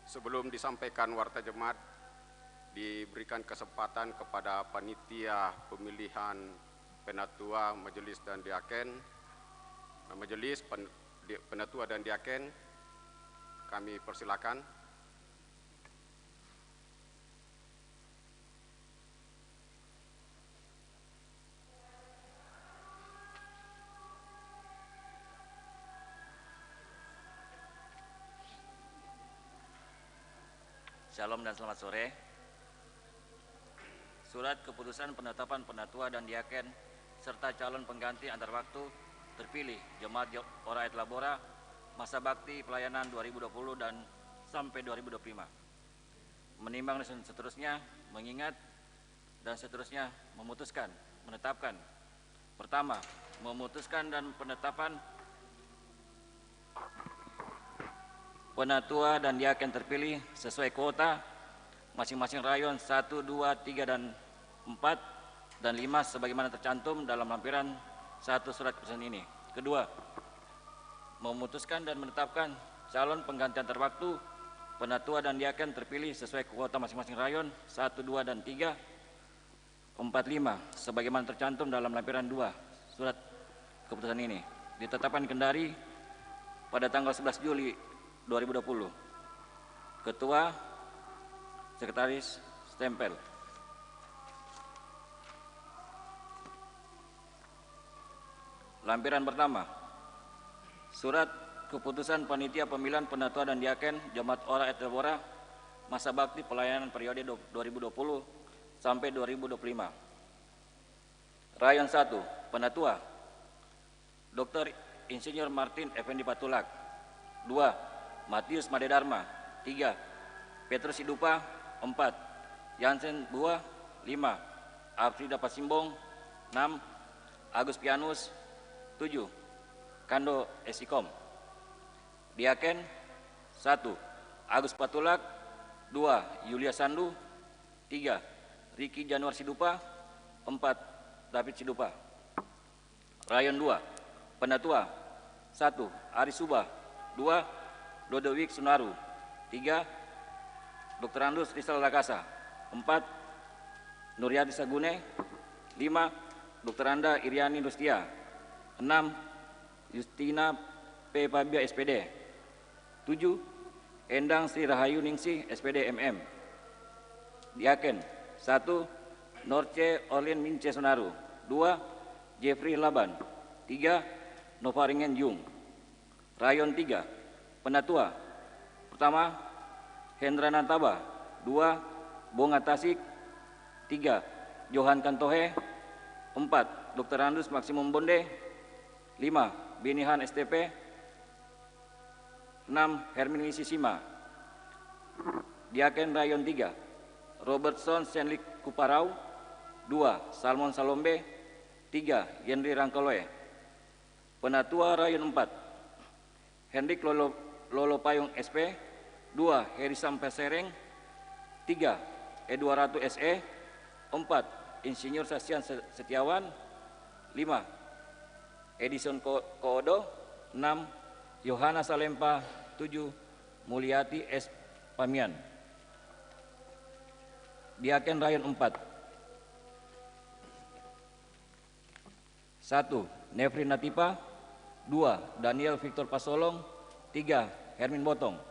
Sebelum disampaikan warta jemaat, diberikan kesempatan kepada panitia pemilihan penatua majelis dan diaken, majelis penatua dan diaken, kami persilakan. Shalom dan selamat sore. Surat keputusan penetapan penatua dan diaken serta calon pengganti antar waktu terpilih Jemaat Ora et Labora masa bakti pelayanan 2020 dan sampai 2025. Menimbang dan seterusnya, mengingat dan seterusnya, memutuskan, menetapkan. Pertama, memutuskan dan penetapan penatua dan diaken terpilih sesuai kuota masing-masing rayon 1, 2, 3, dan 4 dan 5 sebagaimana tercantum dalam lampiran 1 surat keputusan ini. Kedua, memutuskan dan menetapkan calon pengganti antar waktu penatua dan diaken terpilih sesuai kuota masing-masing rayon 1, 2, dan 3, 4, 5 sebagaimana tercantum dalam lampiran 2 surat keputusan ini. Ditetapkan Kendari pada tanggal 11 Juli 2020. Ketua, Sekretaris, stempel. Lampiran pertama, surat keputusan panitia pemilihan penatua dan diaken Jemaat Ora et Labora masa bakti pelayanan periode 2020 sampai 2025. Rayon 1, penatua Dr. Insinyur Martin Effendi Patulak. 2. Matius Madedharma. 3. Petrus Hidupa. 4. Jansen Bua. 5. Afrida Pasimbong. 6. Agus Pianus. 7. Kando Esikom. Diaken 1. Agus Patulak. 2. Yulia Sandu. 3. Riki Januar Sidupa. 4. David Sidupa. Rayon 2, penatua 1. Ari Subah. 2. Dodowik Sunaru. 3. Dr. Andus Rizal Rakasa. 4. Nuryati Sagune. 5. Dr. Anda Iriani Rustia. 6. Justina P. Pabia SPD. 7. Endang Sri Rahayu Ningsih SPD MM. Diaken 1. Norce Orlin Mince Sunaru. 2. Jeffrey Laban. 3. Novaringen Jung. Rayon 3, penatua pertama Hendra Nantaba. 2. Bonga Tasik. 3. Johan Kantohe. 4. Dr. Andus Maksimum Bonde. 5. Binihan STP. 6. Hermini Sisima. Diaken Rayon 3, Robertson Senlik Kuparau. 2. Salmon Salombe. 3. Yenri Rangkoloe. Penatua Rayon 4, Hendrik Lolo Payung SP. 2. Heri Sampai Sereng. 3. Eduardo SE. 4. Insinyur Sasian Setiawan. 5. Edison Koodo. 6. Yohana Salempa. 7. Mulyati S. Pamian. Diaken Rayon 4. 1. Nefri Natipa. 2. Daniel Victor Pasolong. 3. Hermin Botong.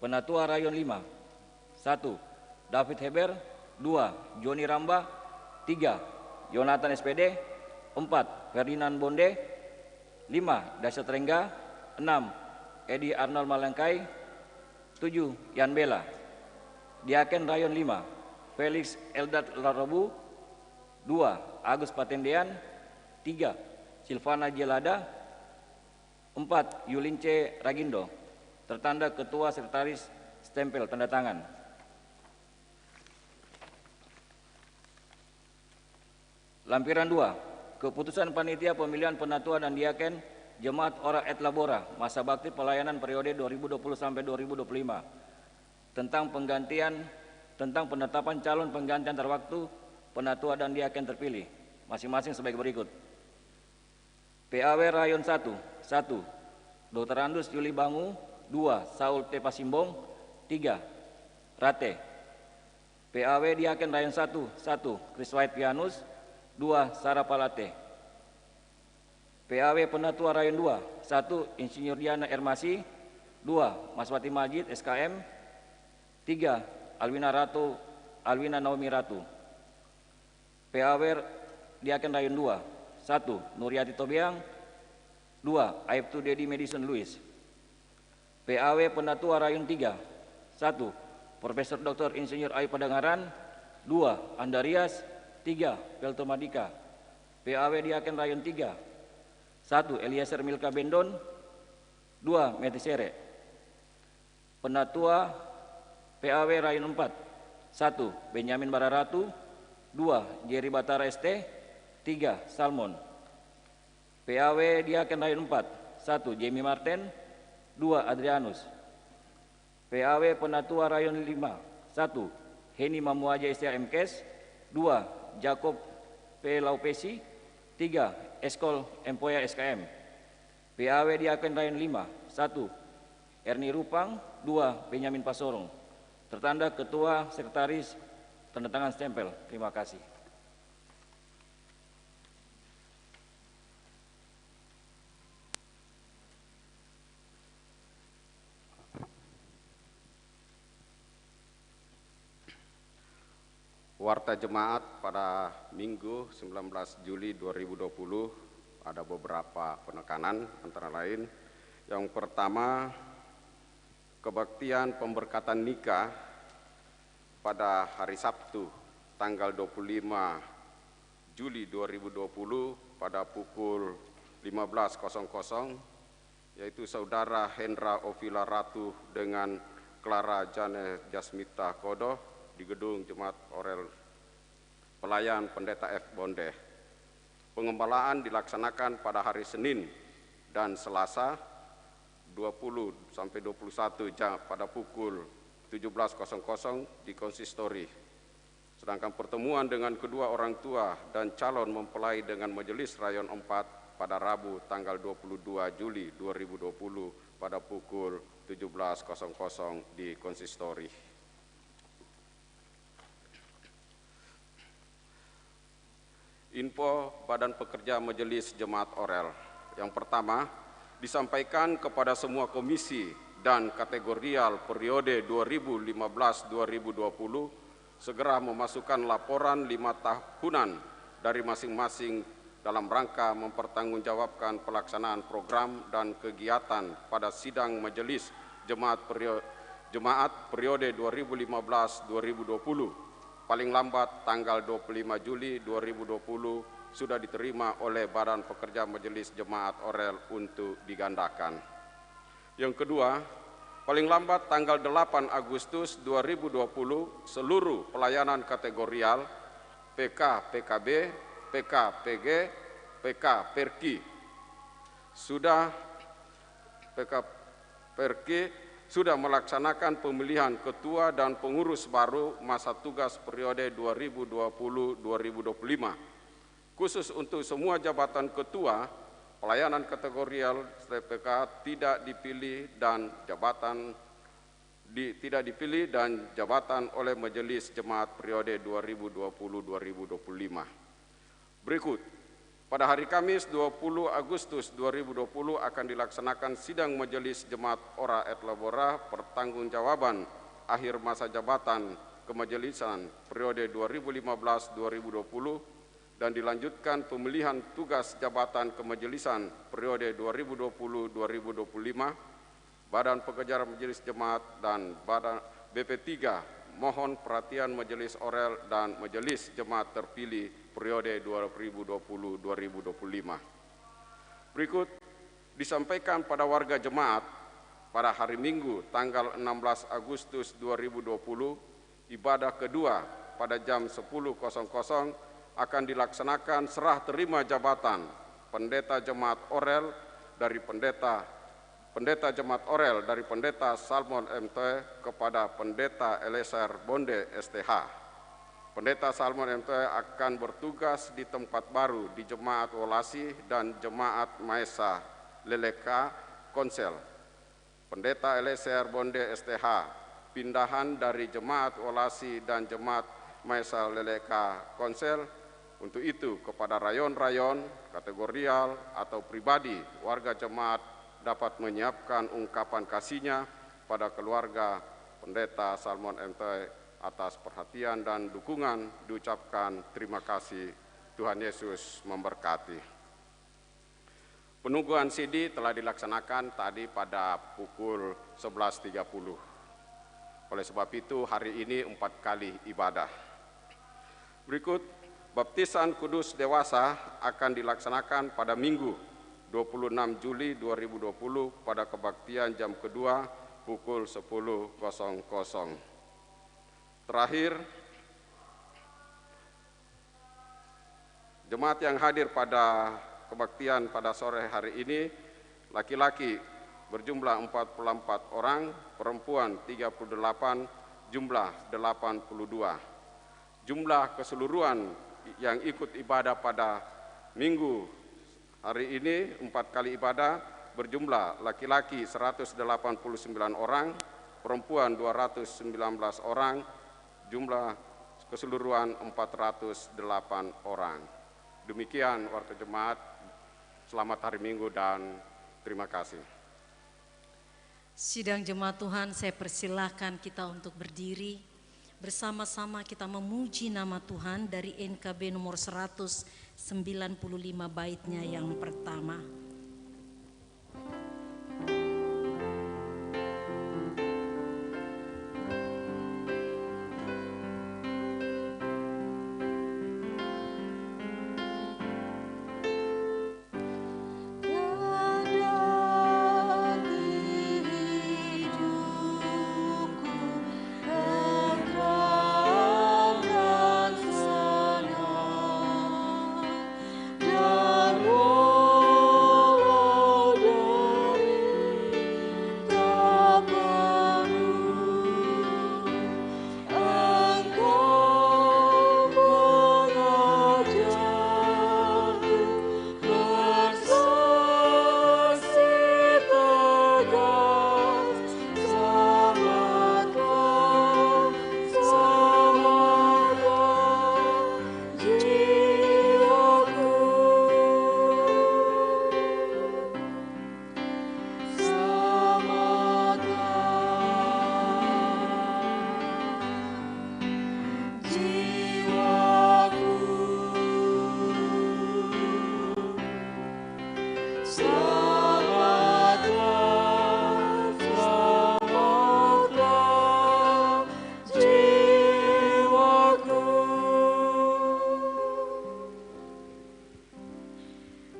Penatua Rayon 5. 1. David Heber. 2. Joni Ramba. 3. Yonatan SPD. 4. Ferdinand Bonde. 5. Dasyat Rengga. 6. Edi Arnold Malangkai. 7. Yan Bela. Diaken Rayon 5, Felix Eldad Larobu. 2. Agus Patendean. 3. Silvana Jelada. 4. Yulince Ragindo. Tertanda Ketua Sekretaris, stempel tanda tangan. Lampiran 2, keputusan panitia pemilihan penatua dan diaken Jemaat Ora et Labora masa bakti pelayanan periode 2020 sampai 2025 tentang penetapan calon pengganti antar waktu penatua dan diaken terpilih masing-masing sebagai berikut. PAW Rayon 1, 1. Dr. Andus Yuli Bangu. 2. Saul T. Pasimbong. 3. Rate. PAW Diaken Rayon 1, 1. Chris White Pianus, 2. Sarah Palate. PAW Penatua Rayon 2, 1. Insinyur Diana Ermasi, 2. Maswati Majid SKM, 3. Alwina Naomi Ratu. PAW Diaken Rayon 2, 1. Nuriati Tobiang, 2. Aibtu Dedi Madison Louis. PAW Penatua Rayon 3, 1. Profesor Dr. Insinyur Ayu Padangaran, 2. Andarias, 3. Pelto Madika. PAW Diaken Rayon 3, 1. Eliezer Milka Bendon, 2. Metisere. Penatua PAW Rayon 4, 1. Benyamin Bararatu, 2. Jerry Batara ST, 3. Salmon. PAW Diaken Rayon 4, 1. Jamie Martin, 2. Adrianus. PAW Penatua Rayon 5, 1. Heni Mamuaja STA MKes, 2. Jacob P. Laupesi, 3. Eskol Empoya SKM. PAW Diaken Rayon 5, 1. Erni Rupang, 2. Benyamin Pasorong. Tertanda Ketua Sekretaris, tanda tangan stempel. Terima kasih. Warta Jemaat pada Minggu 19 Juli 2020 ada beberapa penekanan, antara lain yang pertama, kebaktian pemberkatan nikah pada hari Sabtu tanggal 25 Juli 2020 pada pukul 15.00, yaitu Saudara Hendra Ovila Ratu dengan Clara Jane Jasmita Kodo di gedung Jemaat Orel Pelayan Pendeta F. Bonde. Pengembalaan dilaksanakan pada hari Senin dan Selasa 20 sampai 21 jam pada pukul 17.00 di konsistori. Sedangkan pertemuan dengan kedua orang tua dan calon mempelai dengan Majelis Rayon 4 pada Rabu tanggal 22 Juli 2020 pada pukul 17.00 di konsistori. Info Badan Pekerja Majelis Jemaat Orel. Yang pertama, disampaikan kepada semua komisi dan kategorial periode 2015-2020 segera memasukkan laporan 5 tahunan dari masing-masing dalam rangka mempertanggungjawabkan pelaksanaan program dan kegiatan pada sidang Majelis Jemaat periode 2015-2020. Paling lambat tanggal 25 Juli 2020 sudah diterima oleh Badan Pekerja Majelis Jemaat Orel untuk digandakan. Yang kedua, paling lambat tanggal 8 Agustus 2020 seluruh pelayanan kategorial PK, PKB, PK, PG, PK, Perki sudah melaksanakan pemilihan ketua dan pengurus baru masa tugas periode 2020-2025. Khusus untuk semua jabatan ketua, pelayanan kategorial PK tidak dipilih dan jabatan oleh Majelis Jemaat periode 2020-2025. Berikut. Pada hari Kamis 20 Agustus 2020 akan dilaksanakan sidang Majelis Jemaat Ora et Labora pertanggungjawaban akhir masa jabatan kemajelisan periode 2015-2020 dan dilanjutkan pemilihan tugas jabatan kemajelisan periode 2020-2025. Badan Pekerja Majelis Jemaat dan Badan BP3 mohon perhatian Majelis Orel dan Majelis Jemaat terpilih periode 2020-2025. Berikut disampaikan pada warga jemaat pada hari Minggu tanggal 16 Agustus 2020, ibadah kedua pada jam 10.00 akan dilaksanakan serah terima jabatan pendeta jemaat Orel dari pendeta jemaat Orel dari pendeta Salmon MT kepada pendeta Eliezer Bonde STH. Pendeta Salmon MT akan bertugas di tempat baru di Jemaat Wolasi dan Jemaat Maesa Leleka Konsel. Pendeta Eliezer Bonde STH pindahan dari jemaat Wolasi dan jemaat Maesa Leleka Konsel. Untuk itu kepada rayon-rayon, kategorial atau pribadi, warga jemaat dapat menyiapkan ungkapan kasihnya pada keluarga Pendeta Salmon MT atas perhatian dan dukungan. Diucapkan terima kasih. Tuhan Yesus memberkati. Penungguan CD telah dilaksanakan tadi pada pukul 11.30. Oleh sebab itu hari ini 4 kali ibadah. Berikut baptisan kudus dewasa akan dilaksanakan pada Minggu 26 Juli 2020 pada kebaktian jam kedua pukul 10.00. Terakhir, jemaat yang hadir pada kebaktian pada sore hari ini, laki-laki berjumlah 44 orang, perempuan 38, jumlah 82. Jumlah keseluruhan yang ikut ibadah pada Minggu hari ini 4 kali ibadah berjumlah laki-laki 189 orang, perempuan 219 orang, jumlah keseluruhan 408 orang. Demikian warga jemaat, selamat hari Minggu dan terima kasih. Sidang jemaat Tuhan, saya persilahkan kita untuk berdiri. Bersama-sama kita memuji nama Tuhan dari NKB nomor 195 baitnya yang pertama.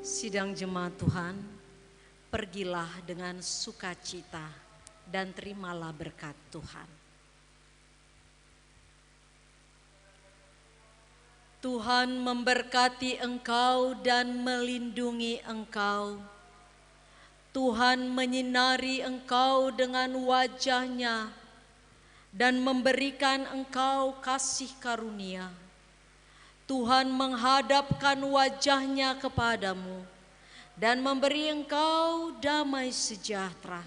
Sidang jemaat Tuhan, pergilah dengan sukacita dan terimalah berkat Tuhan. Tuhan memberkati engkau dan melindungi engkau. Tuhan menyinari engkau dengan wajah-Nya dan memberikan engkau kasih karunia. Tuhan menghadapkan wajah-Nya kepadamu dan memberi engkau damai sejahtera.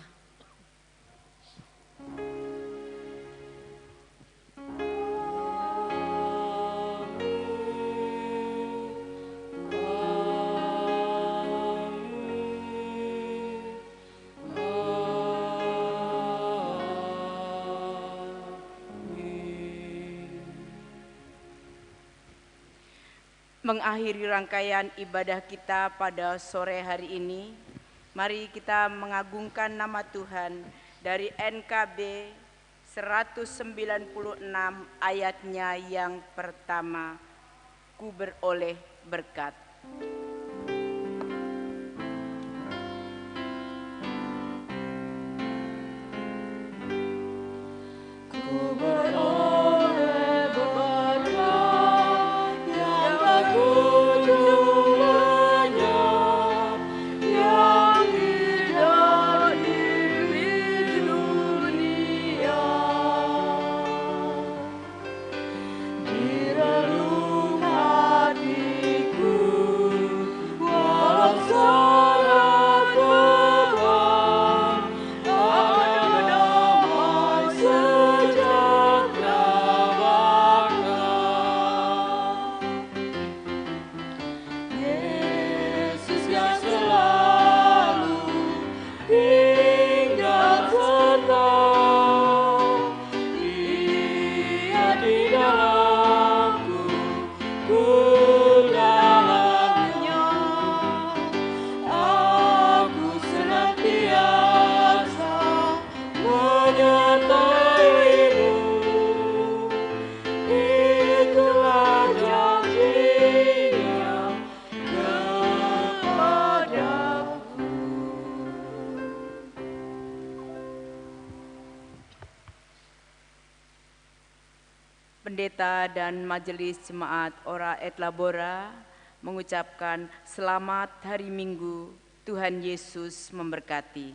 Mengakhiri rangkaian ibadah kita pada sore hari ini, mari kita mengagungkan nama Tuhan dari NKB 196 ayatnya yang pertama, ku beroleh berkat. Ku beroleh berkat yang tak kunjung lenyap, yang tidak di dunia. Di relung hatiku Pendeta dan Majelis Jemaat Ora et Labora mengucapkan selamat hari Minggu. Tuhan Yesus memberkati.